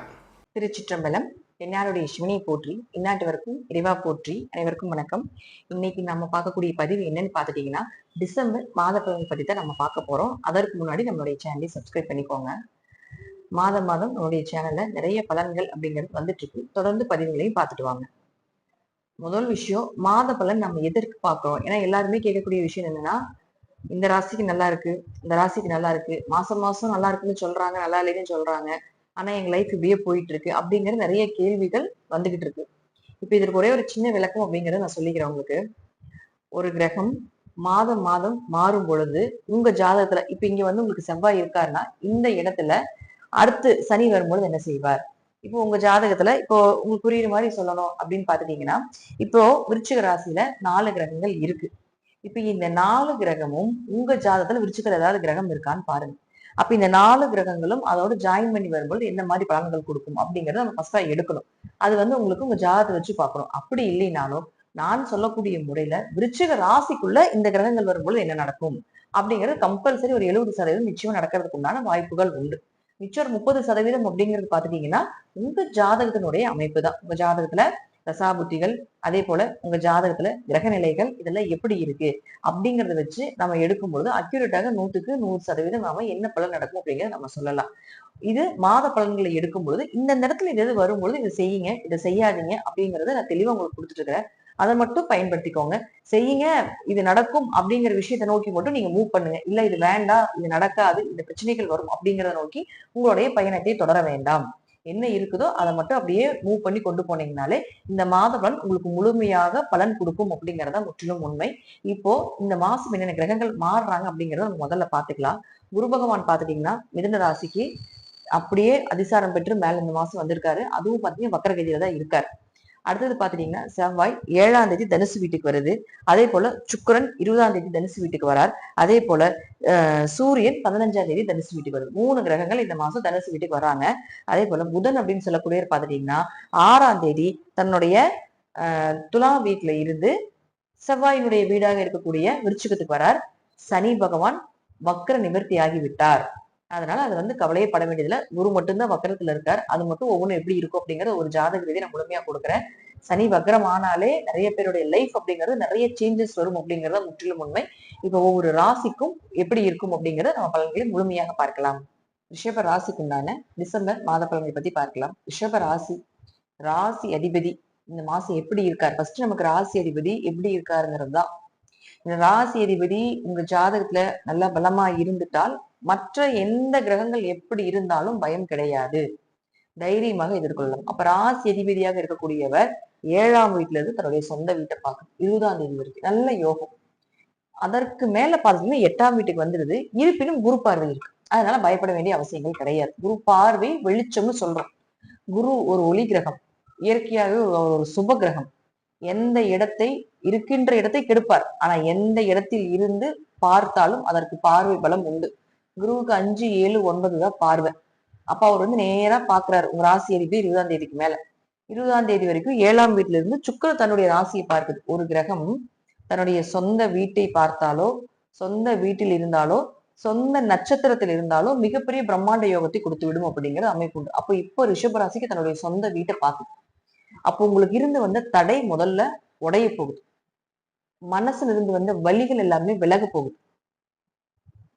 திருச்சிற்றம்பலம். என்னாருடைய சிவனை போற்றி, இந்நாட்டவருக்கும் இறைவா போற்றி. அனைவருக்கும் வணக்கம். இன்னைக்கு நம்ம பார்க்கக்கூடிய பதிவு என்னன்னு பார்த்துட்டீங்கன்னா டிசம்பர் மாத பலன் பற்றி தான் நம்ம பார்க்க போறோம். அதற்கு முன்னாடி நம்மளுடைய சேனலை சப்ஸ்கிரைப் பண்ணிக்கோங்க. மாதம் நம்மளுடைய சேனல்ல நிறைய பலன்கள் அப்படிங்கிறது வந்துட்டு இருக்கு. தொடர்ந்து பதிவுகளையும் பார்த்துட்டு வாங்க. முதல் விஷயம், மாத பலன் நம்ம எதற்கு பார்க்கிறோம்? ஏன்னா எல்லாருமே கேட்கக்கூடிய விஷயம் என்னன்னா இந்த ராசிக்கு நல்லா இருக்கு, இந்த ராசிக்கு நல்லா இருக்கு, மாசம் நல்லா இருக்குன்னு சொல்றாங்க, நல்லா இல்லைன்னு சொல்றாங்க. ஆனா எங்க லைஃப் இப்படியே போயிட்டு இருக்கு அப்படிங்கிற நிறைய கேள்விகள் வந்துகிட்டு இருக்கு. இப்ப இதற்கு ஒரே ஒரு சின்ன விளக்கம் அப்படிங்கறத நான் சொல்லிக்கிறேன் உங்களுக்கு. ஒரு கிரகம் மாதம் மாதம் மாறும் பொழுது உங்க ஜாதகத்துல இப்ப இங்க வந்து உங்களுக்கு செவ்வாய் இருக்காருன்னா இந்த இடத்துல அடுத்து சனி வரும்பொழுது என்ன செய்வார்? இப்போ உங்க ஜாதகத்துல இப்போ உங்களுக்கு புரியுற மாதிரி சொல்லணும் அப்படின்னு பாத்துட்டீங்கன்னா, இப்போ விருச்சிக ராசியில 4 கிரகங்கள் இருக்கு. இப்ப இந்த 4 கிரகமும் உங்க ஜாதகத்துல விருச்சிகத்துல ஏதாவது கிரகம் இருக்கான்னு பாருங்க. அப்ப இந்த 4 கிரகங்களும் அதோட ஜாயின் பண்ணி வரும்போது என்ன மாதிரி பலன்கள் கொடுக்கும் அப்படிங்கறத நம்ம ஃபர்ஸ்டா எடுக்கணும். அது வந்து உங்களுக்கு உங்க ஜாதகத்தை வச்சு பார்க்கணும். அப்படி இல்லைனாலும் நான் சொல்லக்கூடிய முறையில விருச்சிக ராசிக்குள்ள இந்த கிரகங்கள் வரும்போது என்ன நடக்கும் அப்படிங்கிறது கம்பல்சரி ஒரு 70% நிச்சயம் நடக்கிறதுக்கு உண்டான வாய்ப்புகள் உண்டு. மிச்சம் ஒரு 30% அப்படிங்கிறது பாத்துட்டீங்கன்னா உங்க ஜாதகத்தினுடைய அமைப்பு தான். உங்க ஜாதகத்துல தசாபுத்திகள், அதே போல உங்க ஜாதகத்துல கிரக நிலைகள் இதெல்லாம் எப்படி இருக்கு அப்படிங்கறத வச்சு நம்ம எடுக்கும்போது அக்யூரேட்டாக 100க்கு 100% நாம என்ன பலன் நடக்கும் அப்படிங்கறத நம்ம சொல்லலாம். இது மாத பலன்களை எடுக்கும் பொழுது இந்த இடத்துல இது எது வரும்பொழுது இதை செய்யுங்க, இதை செய்யாதீங்க அப்படிங்கறத நான் தெளிவா உங்களுக்கு கொடுத்துட்டு இருக்கிறேன். அதை மட்டும் பயன்படுத்திக்கோங்க. செய்யுங்க, இது நடக்கும் அப்படிங்கிற விஷயத்தை நோக்கி மட்டும் நீங்க மூவ் பண்ணுங்க. இல்ல இது வேண்டாம், இது நடக்காது, இந்த பிரச்சனைகள் வரும் அப்படிங்கறத நோக்கி உங்களுடைய பயணத்தை தொடர வேண்டாம். என்ன இருக்குதோ அதை மட்டும் அப்படியே மூவ் பண்ணி கொண்டு போனீங்கனாலே இந்த மாத பலன் உங்களுக்கு முழுமையாக பலன் கொடுக்கும் அப்படிங்கறத முற்றிலும் உண்மை. இப்போ இந்த மாசம் என்னென்ன கிரகங்கள் மாறுறாங்க அப்படிங்கறத நம்ம முதல்ல பாத்துக்கலாம். குரு பகவான் பாத்துட்டீங்கன்னா மிதுன ராசிக்கு அப்படியே அதிசாரம் பெற்று மேல இந்த மாசம் வந்திருக்காரு. அதுவும் பாத்தீங்கன்னா வக்கரகதியில தான் இருக்காரு. அடுத்தது பாத்துட்டீங்கன்னா செவ்வாய் 7ஆம் தேதி தனுசு வீட்டுக்கு வருது. அதே போல சுக்கிரன் 20ஆம் தேதி தனுசு வீட்டுக்கு வரார். அதே போல சூரியன் 15ஆம் தேதி தனுசு வீட்டுக்கு வருது. 3 கிரகங்கள் இந்த மாசம் தனுசு வீட்டுக்கு வராங்க. அதே போல புதன் அப்படின்னு சொல்லக்கூடிய பாத்துட்டீங்கன்னா 6ஆம் தேதி தன்னுடைய துலாம் வீட்டுல இருந்து செவ்வாயினுடைய வீடாக இருக்கக்கூடிய விருச்சிகத்துக்கு வரார். சனி பகவான் வக்ர நிவர்த்தி ஆகிவிட்டார். அதனால அது வந்து கவலையே பட வேண்டியதுல. குரு மட்டும்தான் வக்கரத்துல இருக்கார். அது மட்டும் ஒவ்வொன்றும் எப்படி இருக்கும் அப்படிங்கறத ஒரு ஜாதக ரீதியை நான் முழுமையா கொடுக்குறேன். சனி வக்ரம் ஆனாலே நிறைய பேருடைய லைஃப் அப்படிங்கிறது நிறைய சேஞ்சஸ் வரும் அப்படிங்கறத முற்றிலும் உண்மை. இப்ப ஒவ்வொரு ராசிக்கும் எப்படி இருக்கும் அப்படிங்கறத நம்ம பலன்களை முழுமையாக பார்க்கலாம். ரிஷப ராசிக்கு உண்டான டிசம்பர் மாத பலன்களை பத்தி பார்க்கலாம். ரிஷப ராசி, ராசி அதிபதி இந்த மாசம் எப்படி இருக்கார்? ஃபர்ஸ்ட் நமக்கு ராசி அதிபதி எப்படி இருக்காருங்கிறது தான். இந்த ராசி அதிபதி உங்க ஜாதகத்துல நல்லா பலமா இருந்துட்டால் மற்ற எந்த கிரகங்கள் எப்படி இருந்தாலும் பயம் கிடையாது, தைரியமாக எதிர்கொள்ளலாம். அப்ப ராசி அதிபதியாக இருக்கக்கூடியவர் 7ஆம் வீட்டுல இருந்து தன்னுடைய சொந்த வீட்டை பார்க்கணும். 20ஆம் தேதி வரைக்கும் நல்ல யோகம். அதற்கு மேல பாத்தீங்கன்னா 8ஆம் வீட்டுக்கு வந்துருது. இருப்பினும் குரு பார்வை இருக்கு. அதனால பயப்பட வேண்டிய அவசியங்கள் கிடையாது. குரு பார்வை வெளிச்சம்னு சொல்றோம். குரு ஒரு ஒளி கிரகம், இயற்கையாகவே ஒரு சுப கிரகம். எந்த இடத்தை இருக்கின்ற இடத்தை கெடுப்பார். ஆனா எந்த இடத்தில் இருந்து பார்த்தாலும் அதற்கு பார்வை பலம் உண்டு. குருவுக்கு 5, 7, 9 தான் பார்வை. அப்ப அவர் வந்து நேரா பாக்குறாரு உங்க ராசி அதிபதி 20ஆம் தேதிக்கு மேல. 20ஆம் தேதி வரைக்கும் 7ஆம் வீட்டுல இருந்து சுக்கிரன் தன்னுடைய ராசியை பார்க்குது. ஒரு கிரகம் தன்னுடைய சொந்த வீட்டை பார்த்தாலோ, சொந்த வீட்டில் இருந்தாலோ, சொந்த நட்சத்திரத்தில் இருந்தாலோ மிகப்பெரிய பிரம்மாண்ட யோகத்தை கொடுத்து விடும் அப்படிங்கிற அமைப்பு உண்டு. அப்போ இப்போ ரிஷபராசிக்கு தன்னுடைய சொந்த வீட்டை பார்க்குது. அப்போ உங்களுக்கு இருந்து வந்த தடை முதல்ல உடைய போகுது. மனசுல இருந்து வந்த வலிகள் எல்லாமே விலக போகுது.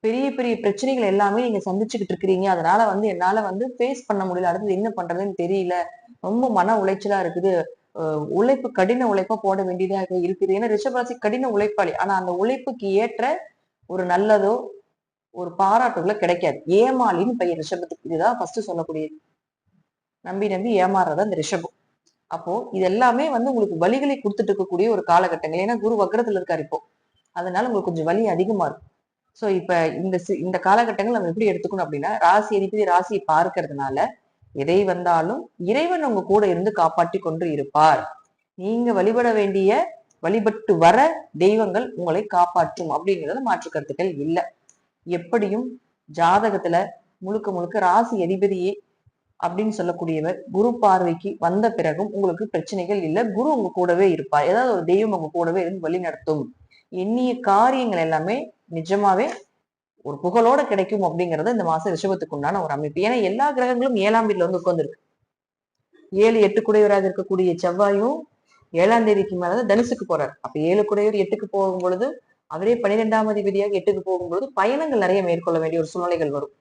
பெரிய பெரிய பிரச்சனைகள் எல்லாமே நீங்க சந்திச்சுக்கிட்டு இருக்கிறீங்க. அதனால வந்து என்னால வந்து ஃபேஸ் பண்ண முடியல. அடுத்தது என்ன பண்றதுன்னு தெரியல. ரொம்ப மன உளைச்சலா இருக்குது. உழைப்பு கடின உழைப்பா போட வேண்டியதாக இருக்குது. ஏன்னா ரிஷபராசி கடின உழைப்பாளி. ஆனா அந்த உழைப்புக்கு ஏற்ற ஒரு நல்லதோ ஒரு பாராட்டுகளோ கிடைக்காது. ஏமாளின்னு பெயர் ரிஷபத்துக்கு. இதுதான் ஃபர்ஸ்ட் சொல்லக்கூடியது. நம்பி நம்பி ஏமாறுறதா இந்த ரிஷபம். அப்போ இது எல்லாமே வந்து உங்களுக்கு வலிகளை கொடுத்துட்டு இருக்கக்கூடிய ஒரு காலகட்டங்கள். ஏன்னா குரு வக்ரத்துல இருக்காரு இப்போ. அதனால உங்களுக்கு கொஞ்சம் வலி அதிகமா இருக்கும். சோ இப்ப இந்த காலகட்டங்கள் நம்ம எப்படி எடுத்துக்கணும் அப்படின்னா, ராசி அதிபதி ராசியை பார்க்கறதுனால எதை வந்தாலும் இறைவன் உங்க கூட இருந்து காப்பாற்றி கொண்டு இருப்பார். நீங்க வழிபட வேண்டிய வழிபட்டு வர தெய்வங்கள் உங்களை காப்பாற்றும் அப்படிங்கறத மாற்று கருத்துக்கள் இல்லை. எப்படியும் ஜாதகத்துல முழுக்க முழுக்க ராசி அதிபதியே அப்படின்னு சொல்லக்கூடியவர் குரு பார்வைக்கு வந்த பிறகும் உங்களுக்கு பிரச்சனைகள் இல்லை. குரு உங்க கூடவே இருப்பார். ஏதாவது ஒரு தெய்வம் உங்க கூடவே இருந்து வழி நடத்தும். எண்ணிய காரியங்கள் எல்லாமே நிஜமாவே ஒரு புகழோட கிடைக்கும் அப்படிங்கறது இந்த மாசம் ரிஷபத்துக்கு உண்டான ஒரு அமைப்பு. ஏன்னா எல்லா கிரகங்களும் 7ஆம் வீட்டுல வந்து உட்கார்ந்துருக்கு. 7, 8 குடையவராக இருக்கக்கூடிய செவ்வாயும் 7ஆம் தேதிக்கு மேலதான் தனுசுக்கு போறாரு. அப்ப 7 குடையவர் 8க்கு போகும் பொழுது அவரே 12ஆம் அதிபதியாக 8க்கு போகும்பொழுது பயணங்கள் நிறைய மேற்கொள்ள வேண்டிய ஒரு சூழ்நிலைகள் வரும்.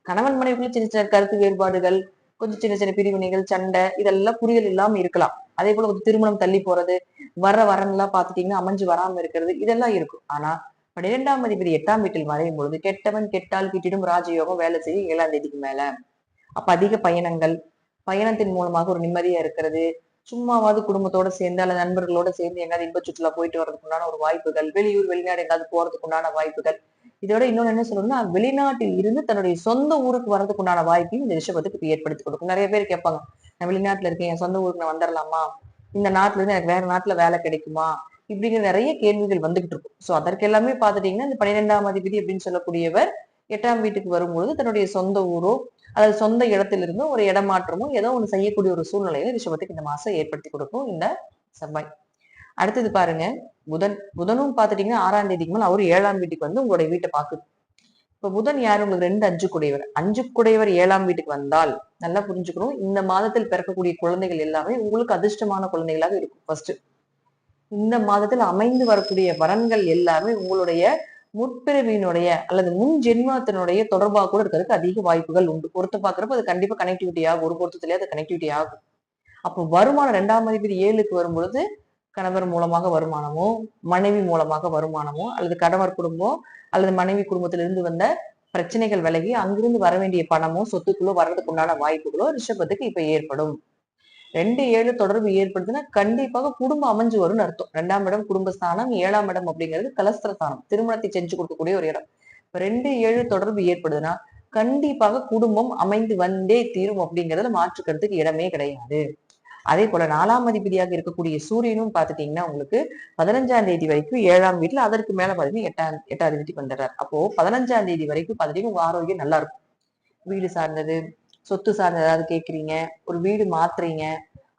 கணவன் மனைவிக்குள்ள சின்ன சின்ன கருத்து வேறுபாடுகள், கொஞ்சம் சின்ன சின்ன பிரிவினைகள், சண்டை இதெல்லாம் புரிதல் இல்லாம இருக்கலாம். அதே போல ஒரு திருமணம் தள்ளி போறது, வரன் எல்லாம் பாத்துட்டீங்கன்னா அமைஞ்சு வராம இருக்கிறது இதெல்லாம் இருக்கும். ஆனா 12ஆம் அதிபதி 8ஆம் வீட்டில் மறையும் பொழுது கெட்டவன் கெட்டால் கிட்டிடும் ராஜயோகம் வேலை செய்யும் 7ஆம் தேதிக்கு மேல. அப்ப அதிக பயணங்கள், பயணத்தின் மூலமாக ஒரு நிம்மதியா இருக்கிறது, சும்மாவாவது குடும்பத்தோட சேர்ந்து அல்லது நண்பர்களோட சேர்ந்து எங்காவது இன்ப சுற்றுலா போயிட்டு வர்றதுக்கு உண்டான ஒரு வாய்ப்புகள், வெளியூர் வெளிநாடு எங்காவது போறதுக்கு உண்டான வாய்ப்புகள். இதோட இன்னொன்னு என்ன சொல்லணும்னா, வெளிநாட்டில் இருந்து தன்னுடைய சொந்த ஊருக்கு வர்றதுக்கு உண்டான வாய்ப்பையும் இந்த ரிஷபத்துக்கு இப்ப ஏற்படுத்தி கொடுக்கும். நிறைய பேர் கேட்பாங்க, நான் வெளிநாட்டுல இருக்கேன், என் சொந்த ஊருக்கு நான் வந்துடலாமா, இந்த நாட்டுல இருந்து எனக்கு வேற நாட்டுல வேலை கிடைக்குமா, இப்படிங்கிற நிறைய கேள்விகள் வந்துகிட்டு இருக்கும். சோ அதற்கு எல்லாமே பாத்துட்டீங்கன்னா, இந்த 12ஆம் அதிபதி அப்படின்னு சொல்லக்கூடியவர் 8ஆம் வீட்டுக்கு வரும்பொழுது தன்னுடைய சொந்த ஊரோ அல்லது சொந்த இடத்திலிருந்து ஒரு இடமாற்றமோ ஏதோ ஒண்ணு செய்யக்கூடிய ஒரு சூழ்நிலையை ரிஷபத்துக்கு இந்த மாசம் ஏற்படுத்தி கொடுக்கும் இந்த செவ்வாய். அடுத்தது பாருங்க, புதனும் பாத்துட்டீங்கன்னா 6ஆம் தேதிக்கு மேல அவரு 7ஆம் வீட்டுக்கு வந்து உங்களுடைய வீட்டை பாக்குது. இப்ப புதன் யாரு? உங்களுக்கு 2 5 குடையவர். 5 குடையவர் 7ஆம் வீட்டுக்கு வந்தால் நல்லா புரிஞ்சுக்கணும், இந்த மாதத்தில் பிறக்கக்கூடிய குழந்தைகள் எல்லாமே உங்களுக்கு அதிர்ஷ்டமான குழந்தைகளாக இருக்கும். ஃபர்ஸ்ட், இந்த மாதத்தில் அமைந்து வரக்கூடிய வரன்கள் எல்லாமே உங்களுடைய முற்பிறவியினுடைய அல்லது முன் ஜென்மத்தினுடைய தொடர்பாக கூட இருக்கிறதுக்கு அதிக வாய்ப்புகள் உண்டு. பொறுத்து பாக்குறப்ப அது கண்டிப்பா கனெக்டிவிட்டி ஆகும். ஒரு பொருத்தத்திலேயே அது கனெக்டிவிட்டி ஆகும். அப்போ வருமானம் 2ஆம் அதிபதி 7க்கு வரும்பொழுது கணவர் மூலமாக வருமானமோ, மனைவி மூலமாக வருமானமோ, அல்லது கணவர் குடும்பம் அல்லது மனைவி குடும்பத்திலிருந்து வந்த பிரச்சனைகள் விலகி அங்கிருந்து வர வேண்டிய பணமோ சொத்துக்களோ வர்றதுக்கு உண்டான வாய்ப்புகளோ ரிஷபத்துக்கு இப்ப ஏற்படும். 2 7 தொடர்பு ஏற்படுதுன்னா கண்டிப்பாக குடும்பம் அமைஞ்சு வரும்னு அர்த்தம். 2ஆம் இடம் குடும்பஸ்தானம், 7ஆம் இடம் அப்படிங்கிறது கலஸ்திரஸ்தானம், திருமணத்தை செஞ்சு கொடுக்கக்கூடிய ஒரு இடம். இப்ப 2 7 தொடர்பு ஏற்படுதுன்னா கண்டிப்பாக குடும்பம் அமைந்து வந்தே தீரும் அப்படிங்கிறதுல மாற்றுக்கிறதுக்கு இடமே கிடையாது. அதே போல 4ஆம் அதிபதியாக இருக்கக்கூடிய சூரியனும் பாத்துட்டீங்கன்னா உங்களுக்கு 15ஆம் தேதி வரைக்கும் 7ஆம் வீட்டுல, அதற்கு மேல பாத்தீங்கன்னா 8ஆம் வீட்டுக்கு வந்துடுறாரு. அப்போ 15ஆம் தேதி வரைக்கும் பாத்துட்டீங்கன்னா உங்க ஆரோக்கியம் நல்லா இருக்கும். வீடு சார்ந்தது, சொத்து சார்ந்த ஏதாவது கேட்குறீங்க, ஒரு வீடு மாத்துறீங்க,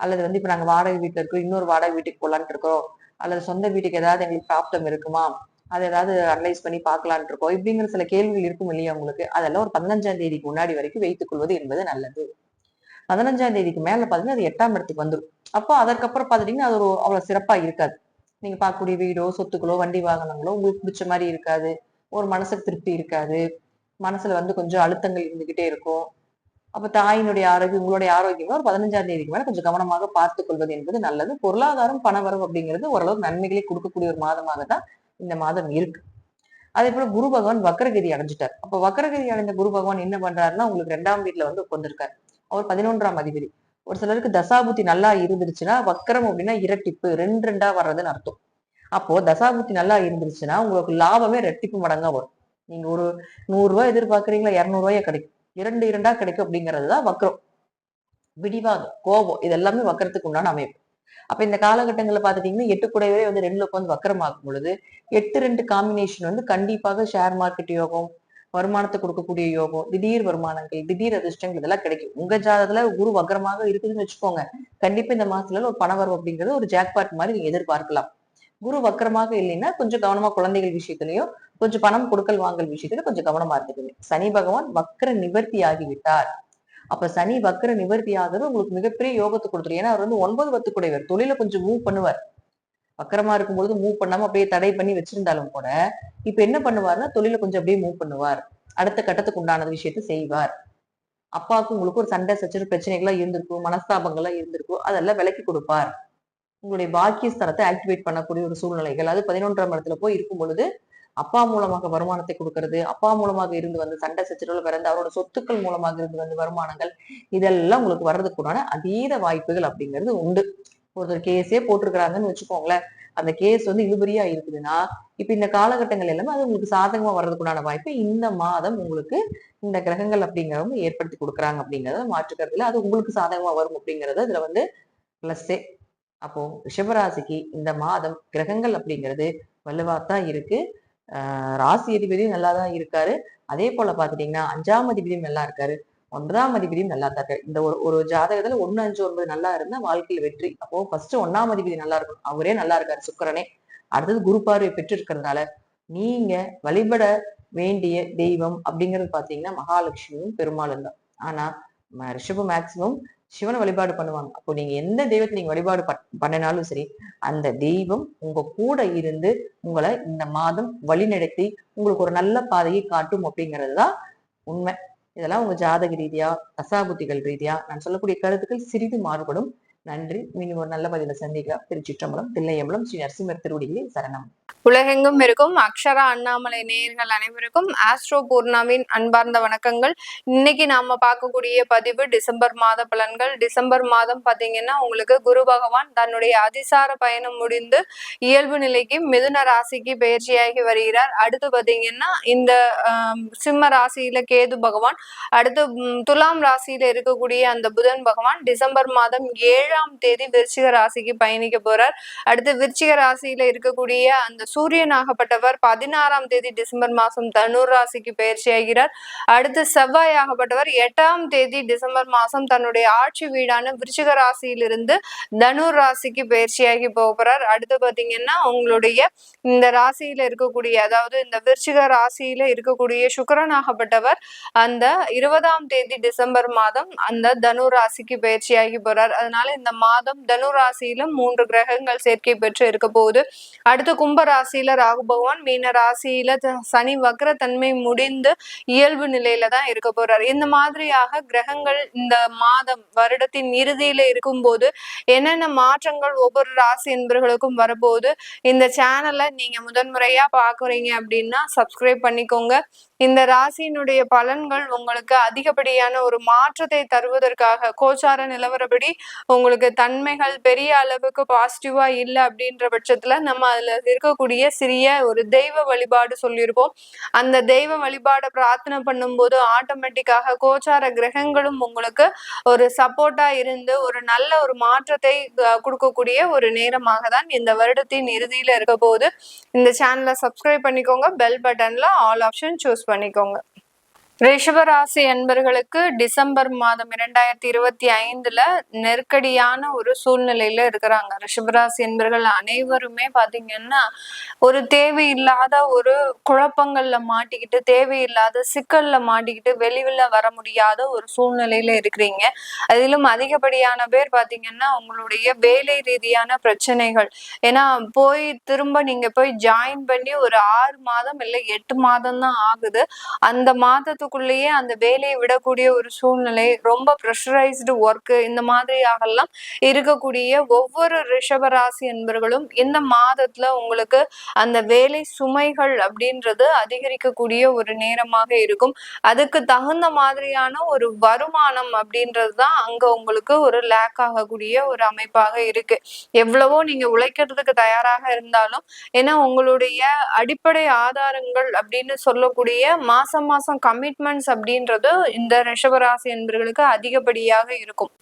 அல்லது வந்து இப்ப நாங்க வாடகை வீட்டுல இருக்கோம், இன்னொரு வாடகை வீட்டுக்கு போலான்ட்டு இருக்கோம், அல்லது சொந்த வீட்டுக்கு ஏதாவது எங்களுக்கு பிராப்தம் இருக்குமா, அதை ஏதாவது அனலைஸ் பண்ணி பார்க்கலான்ட்டு இருக்கோம், இப்படிங்கிற சில கேள்விகள் இருக்கும் இல்லையா உங்களுக்கு, அதெல்லாம் ஒரு 15ஆம் தேதிக்கு முன்னாடி வரைக்கும் வைத்துக் கொள்வது என்பது நல்லது. 15ஆம் தேதிக்கு மேல பாத்தீங்கன்னா அது 8ஆம் இடத்துக்கு வந்துடும். அப்போ அதற்கப்புறம் பாத்துட்டீங்கன்னா அது ஒரு அவ்வளவு சிறப்பா இருக்காது. நீங்க பார்க்கக்கூடிய வீடோ சொத்துக்களோ வண்டி வாகனங்களோ உங்களுக்கு பிடிச்ச மாதிரி இருக்காது, ஒரு மனசுக்கு திருப்தி இருக்காது, மனசுல வந்து கொஞ்சம் அழுத்தங்கள் இருந்துகிட்டே இருக்கும். அப்ப தாயினுடைய ஆரோக்கியம், உங்களுடைய ஆரோக்கியம் ஒரு 15ஆம் தேதிக்கு மேல கொஞ்சம் கவனமாக பார்த்துக் கொள்வது என்பது நல்லது. பொருளாதாரம் பணவரவு அப்படிங்கிறது ஓரளவு நன்மைகளை கொடுக்கக்கூடிய ஒரு மாதமாக தான் இந்த மாதம் இருக்கு. அதே போல குரு பகவான் வக்கரகதி அடைஞ்சிட்டார். அப்ப வக்கரகதி அடைந்த குரு பகவான் என்ன பண்றாருன்னா உங்களுக்கு 2ஆம் வீட்டுல வந்து உட்கார்ந்திருக்காரு. அவர் 11ஆம் அதிபதி. ஒரு சிலருக்கு தசாபுத்தி நல்லா இருந்துருச்சுன்னா, வக்கரம் அப்படின்னா இரட்டிப்பு, 2 2ஆ வர்றதுன்னு அர்த்தம். அப்போ தசாபுத்தி நல்லா இருந்துருச்சுன்னா உங்களுக்கு லாபமே ரெட்டிப்பு மடங்கா வரும். நீங்க ஒரு 100 ரூபாய் எதிர்பார்க்கறீங்களா, 200 ரூபாயா கிடைக்கும். 2 2ஆ கிடைக்கும் அப்படிங்கிறதுதான் வக்ரம். பிடிவாதம், கோபம், இது எல்லாமே வக்கரத்துக்கு உண்டான அமைப்பு. அப்ப இந்த காலகட்டங்கள்ல பாத்துட்டீங்கன்னா 8 கூடவே வந்து 2ல உட்காந்து வக்கரம் ஆகும் பொழுது 8 2 காம்பினேஷன் வந்து கண்டிப்பாக ஷேர் மார்க்கெட் யோகம், வருமானத்தை கொடுக்கக்கூடிய யோகம், திடீர் வருமானங்கள், திடீர் அதிர்ஷ்டங்கள் இதெல்லாம் கிடைக்கும். உங்க ஜாதகத்துல குரு வக்கரமாக இருக்குதுன்னு வச்சுக்கோங்க, கண்டிப்பா இந்த மாசத்துல ஒரு பணவரவு அப்படிங்கிறது ஒரு ஜாக்பாட் மாதிரி நீங்க எதிர்பார்க்கலாம். குரு வக்கரமாக இல்லைன்னா கொஞ்சம் கவனமா குழந்தைகள் விஷயத்திலையும், கொஞ்சம் பணம் கொடுக்கல் வாங்கல் விஷயத்துல கொஞ்சம் கவனமா இருந்துக்குங்க. சனி பகவான் வக்கர நிவர்த்தி ஆகிவிட்டார். அப்ப சனி வக்கர நிவர்த்தி ஆகுறது உங்களுக்கு மிகப்பெரிய யோகத்தை கொடுத்துரும். ஏன்னா அவர் வந்து 9 10 கூடையவர், தொழில கொஞ்சம் மூவ் பண்ணுவார். வக்கரமா இருக்கும்பொழுது மூவ் பண்ணாம அப்படியே தடை பண்ணி வச்சிருந்தாலும் கூட இப்ப என்ன பண்ணுவார்னா தொழில கொஞ்சம் அப்படியே மூவ் பண்ணுவார், அடுத்த கட்டத்துக்கு உண்டான விஷயத்த செய்வார். அப்பாவுக்கு உங்களுக்கு ஒரு சண்டை சச்சரவு பிரச்சனைகள்லாம் இருந்திருக்கும், மனஸ்தாபங்கள்லாம் இருந்திருக்கும், அதெல்லாம் விலக்கி கொடுப்பார். உங்களுடைய பாக்கியஸ்தலத்தை ஆக்டிவேட் பண்ணக்கூடிய ஒரு சூழ்நிலைகள், அது 11ஆம் இடத்துல போய் இருக்கும் பொழுது அப்பா மூலமாக வருமானத்தை கொடுக்கறது, அப்பா மூலமாக இருந்து வந்த சண்டை சச்சரவுல பிறந்து அவரோட சொத்துக்கள் மூலமாக இருந்து வந்த வருமானங்கள், இதெல்லாம் உங்களுக்கு வர்றதுக்குண்டான அதீத வாய்ப்புகள் அப்படிங்கிறது உண்டு. ஒருத்தர் கேஸே போட்டிருக்கிறாங்கன்னு வச்சுக்கோங்களேன், அந்த கேஸ் வந்து இழுபறியா இருக்குதுன்னா இப்ப இந்த காலகட்டங்கள் எல்லாமே அது உங்களுக்கு சாதகமா வர்றதுக்குண்டான வாய்ப்பு இந்த மாதம் உங்களுக்கு இந்த கிரகங்கள் அப்படிங்கிறவங்க ஏற்படுத்தி கொடுக்குறாங்க அப்படிங்கறத மாற்றுக்கிறதுல அது உங்களுக்கு சாதகமா வரும் அப்படிங்கறது இதுல வந்து பிளஸ்ஸே. அப்போ ரிஷபராசிக்கு இந்த மாதம் கிரகங்கள் அப்படிங்கிறது வலுவாத்தான் இருக்கு. ராசி அதிபதியும் நல்லா தான் இருக்காரு. அதே போல பாத்துட்டீங்கன்னா 5ஆம் அதிபதியும் நல்லா இருக்காரு, 9ஆம் அதிபதியும் நல்லா தான் இருக்காரு. இந்த ஒரு ஜாதகத்துல 1 5 9 நல்லா இருந்தா வாழ்க்கையில் வெற்றி. அப்போ ஃபர்ஸ்ட் 1ஆம் அதிபதி நல்லா இருக்கும், அவரே நல்லா இருக்காரு சுக்கிரனே. அடுத்தது குரு பார்வை பெற்று இருக்கிறதுனால நீங்க வழிபட வேண்டிய தெய்வம் அப்படிங்கிறது பாத்தீங்கன்னா மகாலட்சுமியும் பெருமாளும் தான். ஆனா ரிஷபம் மேக்சிமம் சிவனை வழிபாடு பண்ணுவாங்க. அப்போ நீங்க எந்த தெய்வத்தை நீங்க வழிபாடு பண்ணினாலும் சரி, அந்த தெய்வம் உங்க கூட இருந்து உங்களை இந்த மாதம் வழிநடத்தி உங்களுக்கு ஒரு நல்ல பாதையை காட்டும் அப்படிங்கிறதுதான் உண்மை. இதெல்லாம் உங்க ஜாதக ரீதியா, தசாபுத்திகள் ரீதியா நான் சொல்லக்கூடிய கருத்துக்கள் சிறிது மாறுபடும். நன்றி. மீண்டும் ஒரு நல்ல பதில சந்திக்கலாம். திருச்சிற்றம்பலம், தில்லையம்பலம், ஸ்ரீ நரசிம்மர் திருவடிகளே சரணம். உலகெங்கும் இருக்கும் அக்ஷரா அண்ணாமலை நேயர்கள் அனைவருக்கும் ஆஸ்ட்ரோ பூர்ணாவின் அன்பார்ந்த வணக்கங்கள். இன்னைக்கு நாம பார்க்கக்கூடிய பதிவு டிசம்பர் மாத பலன்கள். டிசம்பர் மாதம் பாத்தீங்கன்னா உங்களுக்கு குரு பகவான் தன்னுடைய அதிசார பயணம் முடிந்து இயல்பு நிலைக்கு மிதுன ராசிக்கு பயிற்சியாகி வருகிறார். அடுத்து பாத்தீங்கன்னா இந்த சிம்ம ராசியில கேது பகவான், அடுத்து துலாம் ராசியில இருக்கக்கூடிய அந்த புதன் பகவான் டிசம்பர் மாதம் 7ஆம் தேதி விருச்சிக ராசிக்கு பயணிக்க போறார். அடுத்து விருச்சிக ராசியில இருக்கக்கூடிய அந்த சூரியனாகப்பட்டவர் 16ஆம் தேதி டிசம்பர் மாதம் தனுர் ராசிக்கு பயிற்சியாகிறார். அடுத்து செவ்வாய் ஆகப்பட்டவர் 8ஆம் தேதி டிசம்பர் மாதம் தன்னுடைய ஆட்சி வீடான விருச்சிக ராசியிலிருந்து தனுர் ராசிக்கு பயிற்சியாகி போகிறார். அடுத்து பாத்தீங்கன்னா உங்களுடைய இந்த ராசியில இருக்கக்கூடிய, அதாவது இந்த விருச்சிக ராசியில இருக்கக்கூடிய சுக்கிரனாகப்பட்டவர் அந்த 20ஆம் தேதி டிசம்பர் மாதம் அந்த தனுர் ராசிக்கு பயிற்சியாகி போறார். அதனால இந்த மாதம் தனுர் ராசியில 3 கிரகங்கள் சேர்க்கை பெற்று இருக்க போகுது. அடுத்து கும்ப ராசியில ராகு பகவான், மீன ராசியில சனி வக்ர தன்மை முடிந்து இயல்பு நிலையில தான் இருக்க போறாரு. இந்த மாதிரியாக கிரகங்கள் இந்த மாதம் வருடத்தின் இறுதியில இருக்கும்போது என்னென்ன மாற்றங்கள் ஒவ்வொரு ராசி என்பவர்களுக்கும் வரப்போகுது. இந்த சேனலை நீங்க முதன்முறையா பாக்குறீங்க அப்படின்னா சப்ஸ்கிரைப் பண்ணிக்கோங்க. இந்த ராசியினுடைய பலன்கள் உங்களுக்கு அதிகப்படியான ஒரு மாற்றத்தை தருவதற்காக கோச்சார நிலவரப்படி உங்களுக்கு தன்மைகள் பெரிய அளவுக்கு பாசிட்டிவா இல்லை அப்படின்ற பட்சத்துல நம்ம அதுல இருக்கக்கூடிய சிறிய ஒரு தெய்வ வழிபாடு சொல்லியிருப்போம். அந்த தெய்வ வழிபாடை பிரார்த்தனை பண்ணும்போது ஆட்டோமேட்டிக்காக கோச்சார கிரகங்களும் உங்களுக்கு ஒரு சப்போர்ட்டா இருந்து ஒரு நல்ல ஒரு மாற்றத்தை கொடுக்கக்கூடிய ஒரு நேரமாக தான் இந்த வருடத்தின் இறுதியில இருக்க போது. இந்த சேனலை சப்ஸ்கிரைப் பண்ணிக்கோங்க, பெல் பட்டன்ல ஆல் ஆப்ஷன் சூஸ் பண்ணிக்கோங்க. ரிஷபராசி என்பர்களுக்கு டிசம்பர் மாதம் 2025 நெருக்கடியான ஒரு சூழ்நிலையில இருக்கிறாங்க. ரிஷபராசி என்பர்கள் அனைவருமே பாத்தீங்கன்னா ஒரு தேவையில்லாத ஒரு குழப்பங்கள்ல மாட்டிக்கிட்டு, தேவையில்லாத சிக்கல்ல மாட்டிக்கிட்டு வெளியில வர முடியாத ஒரு சூழ்நிலையில இருக்கிறீங்க. அதிலும் அதிகப்படியான பேர் பாத்தீங்கன்னா உங்களுடைய வேலை ரீதியான பிரச்சனைகள். ஏன்னா திரும்ப நீங்க போய் ஜாயின் பண்ணி ஒரு 6 மாதம் இல்லை 8 மாதம் தான் ஆகுது. அந்த மாதத்துக்குள்ளேயே அந்த வேலையை விடக்கூடிய ஒரு சூழ்நிலை, ரொம்ப ப்ரெஷரைஸ்டு ஒர்க், இந்த மாதிரியாகலாம் இருக்கக்கூடிய ஒவ்வொரு ரிஷபராசி என்பர்களும் இந்த மாதத்துல உங்களுக்கு அந்த வேலை சுமைகள் அப்படின்றது அதிகரிக்கக்கூடிய ஒரு நேரமாக இருக்கும். அதுக்கு தகுந்த மாதிரியான ஒரு வருமானம் அப்படின்றது தான் அங்க உங்களுக்கு ஒரு லேக் ஆகக்கூடிய ஒரு அமைப்பாக இருக்கு. எவ்வளவோ நீங்க உழைக்கிறதுக்கு தயாராக இருந்தாலும், ஏன்னா உங்களுடைய அடிப்படை ஆதாரங்கள் அப்படின்னு சொல்லக்கூடிய மாசம் மாசம் கமிட்மெண்ட்ஸ் அப்படின்றது இந்த ரிஷபராசி என்பவர்களுக்கு அதிகப்படியாக இருக்கும்.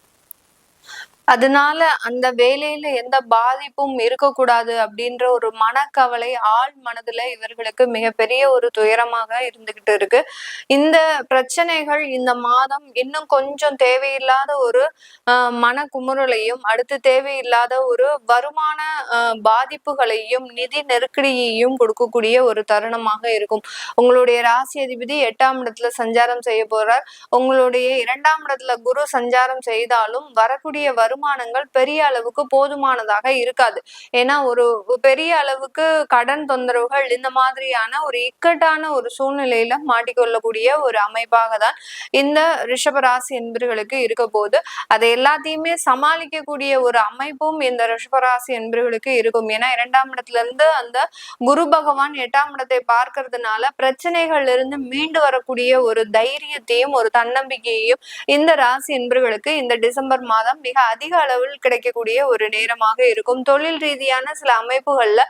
அதனால அந்த வேலையில எந்த பாதிப்பும் இருக்கக்கூடாது அப்படின்ற ஒரு மனக்கவலை ஆழ் மனதுல இவர்களுக்கு மிகப்பெரிய ஒரு துயரமாக இருந்துகிட்டு இருக்கு. இந்த பிரச்சனைகள் இந்த மாதம் இன்னும் கொஞ்சம் தேவையில்லாத ஒரு மன குமுறலையும், அடுத்து தேவையில்லாத ஒரு வருமான பாதிப்புகளையும் நிதி நெருக்கடியையும் கொடுக்கக்கூடிய ஒரு தருணமாக இருக்கும். உங்களுடைய ராசி அதிபதி 8ஆம் இடத்துல சஞ்சாரம் செய்ய போறார். உங்களுடைய 2ஆம் இடத்துல குரு சஞ்சாரம் செய்தாலும் வரக்கூடிய வருமானங்கள் பெரிய அளவுக்கு போதுமானதாக இருக்காது. ஏன்னா ஒரு பெரிய அளவுக்கு கடன் தொந்தரவுகள், இந்த மாதிரியான ஒரு இக்கட்டான ஒரு சூழ்நிலையில மாட்டிக்கொள்ளக்கூடிய ஒரு அமைப்பாக தான் இந்த ரிஷபராசி என்பர்களுக்கு இருக்க போது. அதை எல்லாத்தையுமே சமாளிக்கக்கூடிய ஒரு அமைப்பும் இந்த ரிஷபராசி என்பர்களுக்கு இருக்கும். ஏன்னா 2ஆம் இடத்துல இருந்து அந்த குரு பகவான் 8ஆம் இடத்தை பார்க்கறதுனால பிரச்சனைகள்ல இருந்து மீண்டு வரக்கூடிய ஒரு தைரியத்தையும் ஒரு தன்னம்பிக்கையையும் இந்த ராசி என்பர்களுக்கு இந்த டிசம்பர் மாதம் மிக அதிக அளவில் கிடைக்கக்கூடிய ஒரு நேரமாக இருக்கும். தொழில் ரீதியான சில அமைப்புகள்ல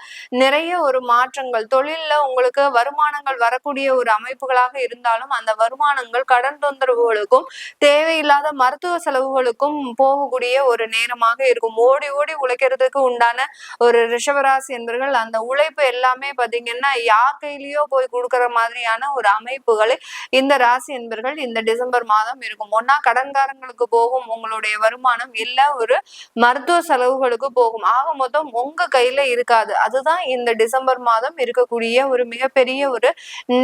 நிறைய ஒரு மாற்றங்கள், தொழில்ல உங்களுக்கு வருமானங்கள் வரக்கூடிய ஒரு அமைப்புகளாக இருந்தாலும் அந்த வருமானங்கள் கடன் தொந்தரவுகளுக்கும் தேவையில்லாத மருத்துவ செலவுகளுக்கும் போகக்கூடிய ஒரு நேரமாக இருக்கும். ஓடி ஓடி உழைக்கிறதுக்கு உண்டான ஒரு ரிஷபராசி என்பர்கள் அந்த உழைப்பு எல்லாமே பாத்தீங்கன்னா யார் கையிலயோ போய் கொடுக்கற மாதிரியான ஒரு அமைப்புகளை இந்த ராசி என்பர்கள் இந்த டிசம்பர் மாதம் இருக்கும். ஒன்னா கடன்காரங்களுக்கு போகும் உங்களுடைய வருமானம், இல்ல ஒரு மருத்துவ செலவுகளுக்கு போகும். ஆக மொத்தம் உங்க கையில இருக்காது. அதுதான் இந்த டிசம்பர் மாதம் இருக்கக்கூடிய ஒரு மிகப்பெரிய ஒரு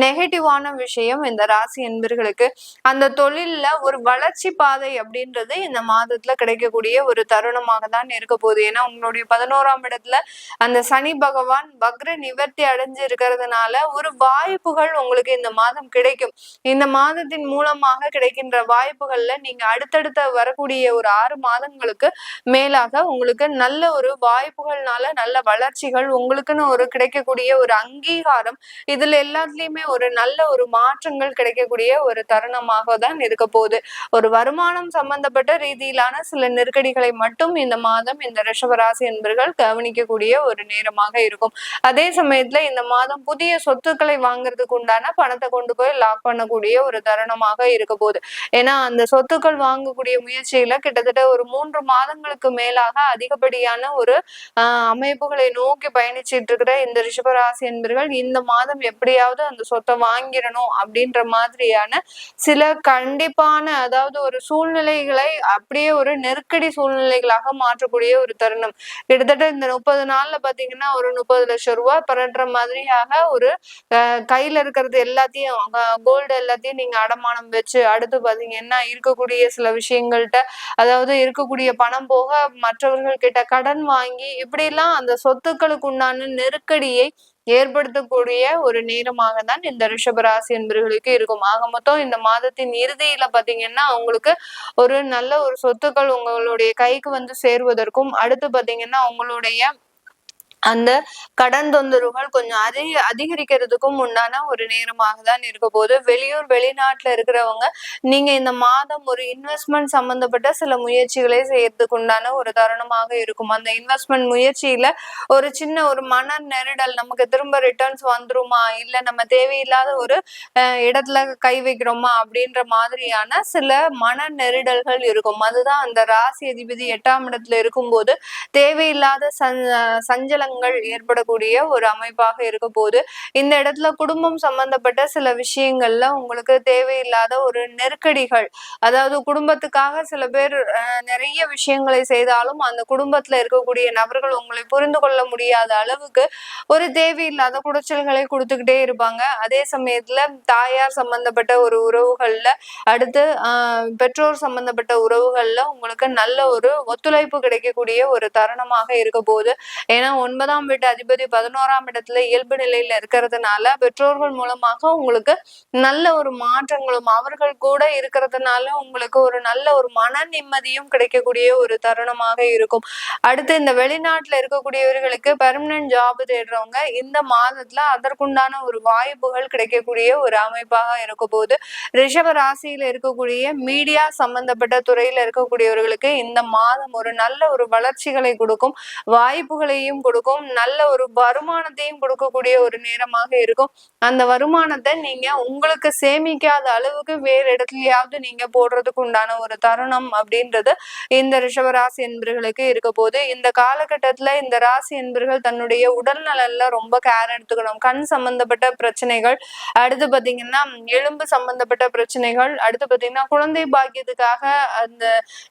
நெகட்டிவான விஷயம் இந்த ராசி என்பர்களுக்கு. அந்த தொழில்ல ஒரு வளர்ச்சி பாதை அப்படின்றது இந்த மாதத்துல கிடைக்கக்கூடிய ஒரு தருணமாக தான் இருக்க போகுது. ஏன்னா உங்களுடைய 11ஆம் இடத்துல அந்த சனி பகவான் வக்ர நிவர்த்தி அடைஞ்சு இருக்கிறதுனால ஒரு வாய்ப்புகள் உங்களுக்கு இந்த மாதம் கிடைக்கும். இந்த மாதத்தின் மூலமாக கிடைக்கின்ற வாய்ப்புகள்ல நீங்க அடுத்தடுத்த வரக்கூடிய ஒரு 6 மாதங்கள் மாதங்களுக்கு மேலாக உங்களுக்கு நல்ல ஒரு வாய்ப்புகள்னால நல்ல வளர்ச்சிகள், உங்களுக்குன்னு ஒரு கிடைக்கக்கூடிய ஒரு அங்கீகாரம், இதுல எல்லாத்துலயுமே ஒரு நல்ல ஒரு மாற்றங்கள் கிடைக்கக்கூடிய ஒரு தருணமாக தான் இருக்க போகுது. ஒரு வருமானம் சம்பந்தப்பட்ட ரீதியிலான சில நெருக்கடிகளை மட்டும் இந்த மாதம் இந்த ரிஷபராசி என்பர்கள் கவனிக்கக்கூடிய ஒரு நேரமாக இருக்கும். அதே சமயத்துல இந்த மாதம் புதிய சொத்துக்களை வாங்குறதுக்கு உண்டான பணத்தை கொண்டு போய் லாக் பண்ணக்கூடிய ஒரு தருணமாக இருக்க போகுது. ஏன்னா அந்த சொத்துக்கள் வாங்கக்கூடிய முயற்சியில கிட்டத்தட்ட ஒரு 3 மாதங்களுக்கு மேலாக அதிகப்படியான ஒரு அமைப்புகளை நோக்கி பயணிச்சிட்டு இருக்கிற இந்த ரிஷபராசி என்பர்கள் இந்த மாதம் எப்படியாவது அந்த சொத்தை வாங்கிடணும் அப்படின்ற மாதிரியான சில கண்டிப்பான, அதாவது ஒரு சூழ்நிலைகளை அப்படியே ஒரு நெருக்கடி சூழ்நிலைகளாக மாற்றக்கூடிய ஒரு தருணம். கிட்டத்தட்ட இந்த 30 நாள்ல பாத்தீங்கன்னா ஒரு 30 லட்சம் ரூபாய் பரட்டுற மாதிரியாக ஒரு கையில இருக்கிறது எல்லாத்தையும், கோல்டு எல்லாத்தையும் நீங்க அடமானம் வச்சு, அடுத்து பாத்தீங்கன்னா இருக்கக்கூடிய சில விஷயங்கள்ட்ட, அதாவது இருக்கக்கூடிய பணம் போக மற்றவர்கள் கிட்ட கடன் வாங்கி இப்படி எல்லாம் அந்த சொத்துக்களுக்கு உண்டான நெருக்கடியை ஏற்படுத்தக்கூடிய ஒரு நேரமாக தான் இந்த ரிஷபராசி என்பவர்களுக்கு இருக்கும். ஆக மொத்தம் இந்த மாதத்தின் இறுதியில பாத்தீங்கன்னா உங்களுக்கு ஒரு நல்ல ஒரு சொத்துக்கள் உங்களுடைய கைக்கு வந்து சேருவதற்கும், அடுத்து பாத்தீங்கன்னா உங்களுடைய அந்த கடன் தொந்தரவுகள் கொஞ்சம் அதிகரிக்கிறதுக்கும் உண்டான ஒரு நேரமாக தான் இருக்க போது. வெளியூர் வெளிநாட்டுல இருக்கிறவங்க நீங்க இந்த மாதம் ஒரு இன்வெஸ்ட்மெண்ட் சம்பந்தப்பட்ட சில முயற்சிகளை செய்யறதுக்கு உண்டான ஒரு தருணமாக இருக்கும். அந்த இன்வெஸ்ட்மெண்ட் முயற்சியில ஒரு சின்ன ஒரு மன நெருடல், நமக்கு திரும்ப ரிட்டர்ன்ஸ் வந்துருமா, இல்ல நம்ம தேவையில்லாத ஒரு இடத்துல கை வைக்கிறோமா அப்படின்ற மாதிரியான சில மன நெருடல்கள் இருக்கும். அதுதான் அந்த ராசி அதிபதி 8ஆம் இடத்துல இருக்கும்போது தேவையில்லாத சஞ்சலங்கள் ஏற்படக்கூடிய ஒரு அமைப்பாக இருக்க போது. இந்த இடத்துல குடும்பம் சம்பந்தப்பட்ட சில விஷயங்கள்ல உங்களுக்கு தேவையில்லாத ஒரு நெருக்கடிகள், அதாவது குடும்பத்துக்காக சில பேர் நிறைய விஷயங்களை செய்தாலும் அந்த குடும்பத்துல இருக்கக்கூடிய நபர்கள் உங்களை புரிந்து கொள்ள முடியாத அளவுக்கு ஒரு தேவையில்லாத குடைச்சல்களை கொடுத்துக்கிட்டே இருப்பாங்க. அதே சமயத்துல தாயார் சம்பந்தப்பட்ட ஒரு உறவுகள்ல, அடுத்து பெற்றோர் சம்பந்தப்பட்ட உறவுகள்ல உங்களுக்கு நல்ல ஒரு ஒத்துழைப்பு கிடைக்கக்கூடிய ஒரு தருணமாக இருக்க போது. ஏன்னா 9ஆம் வீட்டு அதிபதி 11ஆம் இடத்துல இயல்பு நிலையில இருக்கிறதுனால பெற்றோர்கள் மூலமாக உங்களுக்கு நல்ல ஒரு மாற்றங்களும், அவர்கள் கூட இருக்கிறதுனால உங்களுக்கு ஒரு நல்ல ஒரு மன நிம்மதியும் கிடைக்கக்கூடிய ஒரு தருணமாக இருக்கும். அடுத்து இந்த வெளிநாட்டுல இருக்கக்கூடியவர்களுக்கு பெர்மனன்ட் ஜாப் தேடுறவங்க இந்த மாதத்துல அதற்குண்டான ஒரு வாய்ப்புகள் கிடைக்கக்கூடிய ஒரு அமைப்பாக இருக்க போது. ரிஷப ராசியில இருக்கக்கூடிய மீடியா சம்பந்தப்பட்ட துறையில இருக்கக்கூடியவர்களுக்கு இந்த மாதம் ஒரு நல்ல ஒரு வளர்ச்சிகளை கொடுக்கும், வாய்ப்புகளையும் கொடுக்கும், நல்ல ஒரு வருமானத்தையும் கொடுக்கக்கூடிய ஒரு நேரமாக இருக்கும். அந்த வருமானத்தை நீங்க உங்களுக்கு சேமிக்காத அளவுக்கு வேறு இடத்துலயாவது நீங்க போடுறதுக்கு உண்டான ஒரு தருணம் அப்படின்றது இந்த ரிஷபராசி என்பர்களுக்கு இருக்க போது. இந்த காலகட்டத்துல இந்த ராசி என்பர்கள் தன்னுடைய உடல் நலன்ல ரொம்ப கேர் எடுத்துக்கணும். கண் சம்பந்தப்பட்ட பிரச்சனைகள், அடுத்து பாத்தீங்கன்னா எலும்பு சம்பந்தப்பட்ட பிரச்சனைகள், அடுத்து பாத்தீங்கன்னா குழந்தை பாக்கியத்துக்காக அந்த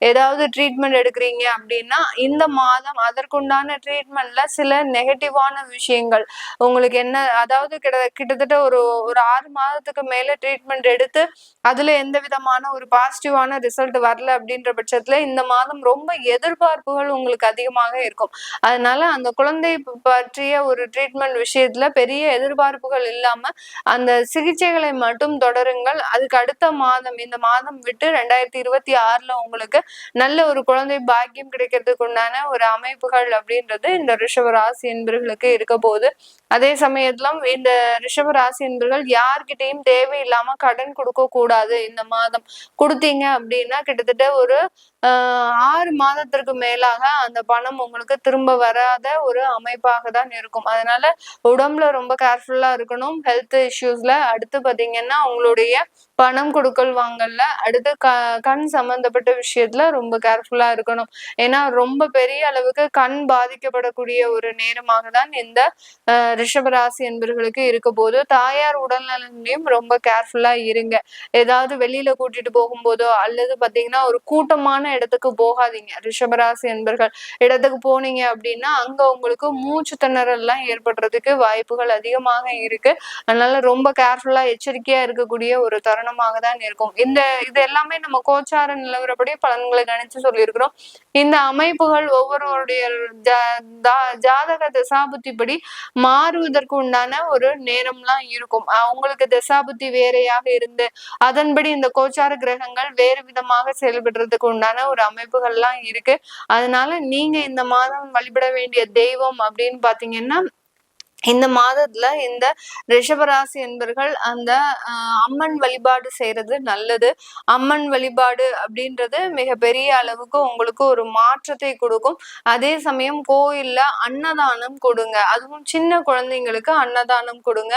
ஏதாவது ட்ரீட்மெண்ட் எடுக்கிறீங்க அப்படின்னா இந்த மாதம் அதற்குண்டான ட்ரீட்மெண்ட்ல சில நெகட்டிவான விஷயங்கள் உங்களுக்கு என்ன, அதாவது கிட்டத்தட்ட ஒரு 6 மாதத்துக்கு மேல ட்ரீட்மெண்ட் எடுத்து அதுல எந்த விதமான ஒரு பாசிட்டிவான ரிசல்ட் வரல அப்படின்ற பட்சத்துல இந்த மாதம் ரொம்ப எதிர்பார்ப்புகள் உங்களுக்கு அதிகமாக இருக்கும். அதனால அந்த குழந்தை பற்றிய ஒரு ட்ரீட்மெண்ட் விஷயத்துல பெரிய எதிர்பார்ப்புகள் இல்லாம அந்த சிகிச்சைகளை மட்டும் தொடருங்கள். அதுக்கு அடுத்த மாதம், இந்த மாதம் விட்டு 2026ல உங்களுக்கு நல்ல ஒரு குழந்தை பாக்கியம் கிடைக்கிறதுக்கு உண்டான ஒரு அமைப்புகள் அப்படின்றது இந்த ரிஷப ராசி என்பர்களுக்கு இருக்க போகுது. அதே சமயத்துல இந்த ரிஷப ராசி என்பர்கள் யார்கிட்டையும் தேவையில்லாம கடன் கொடுக்க கூடாது. இந்த மாதம் கொடுத்தீங்க அப்படின்னா கிட்டத்தட்ட ஒரு 6 மாதத்திற்கு மேலாக அந்த பணம் உங்களுக்கு திரும்ப வராத ஒரு அமைப்பாக தான் இருக்கும். அதனால உடம்புல ரொம்ப கேர்ஃபுல்லா இருக்கணும். ஹெல்த் இஷ்யூஸ்ல, அடுத்து பாத்தீங்கன்னா உங்களுடைய பணம் கொடுக்கல் வாங்கல்ல, அடுத்து கண் சம்பந்தப்பட்ட விஷயத்துல ரொம்ப கேர்ஃபுல்லா இருக்கணும். ஏன்னா ரொம்ப பெரிய அளவுக்கு கண் பாதிக்கப்படக்கூடிய ஒரு நேரமாக தான் இந்த ரிஷபராசி என்பர்களுக்கு இருக்க போது. தாயார் உடல்நலன்லையும் ரொம்ப கேர்ஃபுல்லா இருங்க. ஏதாவது வெளியில கூட்டிட்டு போகும்போதோ அல்லது பாத்தீங்கன்னா ஒரு கூட்டமான இடத்துக்கு போகாதீங்க. ரிஷபராசி என்பர்கள் இடத்துக்கு போனீங்க அப்படின்னா அங்க உங்களுக்கு மூச்சு திணறல் எல்லாம் ஏற்படுறதுக்கு வாய்ப்புகள் அதிகமாக இருக்கு. அதனால ரொம்ப கேர்ஃபுல்லா எச்சரிக்கையா இருக்கக்கூடிய ஒரு தருணமாக தான் இருக்கும். இது எல்லாமே நம்ம கோச்சார நிலவரப்படி பலன்களை கணிச்சு சொல்லியிருக்கிறோம். இந்த அமைப்புகள் ஒவ்வொருவருடைய ஜாதக தசாபுத்திப்படி மாறி மாறுவதற்கு உண்டான ஒரு நேரம்லாம் இருக்கும். உங்களுக்கு தசாபுத்தி வேறையாக இருந்து அதன்படி இந்த கோச்சார கிரகங்கள் வேறு விதமாக செயல்படுறதுக்கு உண்டான ஒரு அமைப்புகள்லாம் இருக்கு. அதனால நீங்க இந்த மாதம் வழிபட வேண்டிய தெய்வம் அப்படின்னு பாத்தீங்கன்னா, இந்த மாதத்துல இந்த ரிஷபராசி என்பர்கள் அந்த அம்மன் வழிபாடு செய்யறது நல்லது. அம்மன் வழிபாடு அப்படின்றது மிக பெரிய அளவுக்கு உங்களுக்கு ஒரு மாற்றத்தை கொடுக்கும். அதே சமயம் கோயில்ல அன்னதானம் கொடுங்க. அதுவும் சின்ன குழந்தைங்களுக்கு அன்னதானம் கொடுங்க.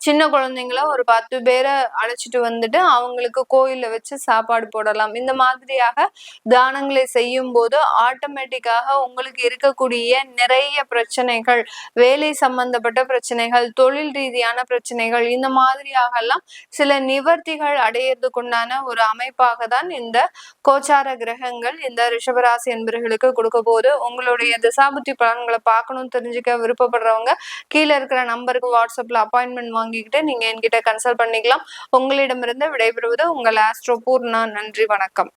சின்ன குழந்தைங்கள ஒரு 10 பேரை அழைச்சிட்டு வந்துட்டு அவங்களுக்கு கோயில்ல வச்சு சாப்பாடு போடலாம். இந்த மாதிரியாக தானங்களை செய்யும் போது ஆட்டோமேட்டிக்காக உங்களுக்கு இருக்கக்கூடிய நிறைய பிரச்சனைகள், வேலை சம்பந்தப்பட்ட பிரச்சனைகள், தொழில் ரீதியான பிரச்சனைகள், இந்த மாதிரியாக எல்லாம் சில நிவர்த்திகள் அடையறதுக்குண்டான ஒரு அமைப்பாக தான் இந்த கோச்சார கிரகங்கள் இந்த ரிஷபராசி என்பர்களுக்கு கொடுக்க போது. உங்களுடைய திசாபுத்தி பலன்களை பார்க்கணும் தெரிஞ்சுக்க விருப்பப்படுறவங்க கீழே இருக்கிற நம்பருக்கு வாட்ஸ்அப்ல அப்பாயின்மெண்ட் வாங்கிக்கிட்டு நீங்க என்கிட்ட கன்சல்ட் பண்ணிக்கலாம். உங்களிடமிருந்து விடைபெறுவது உங்கள் ஆஸ்ட்ரோ பூர்ணா. நன்றி, வணக்கம்.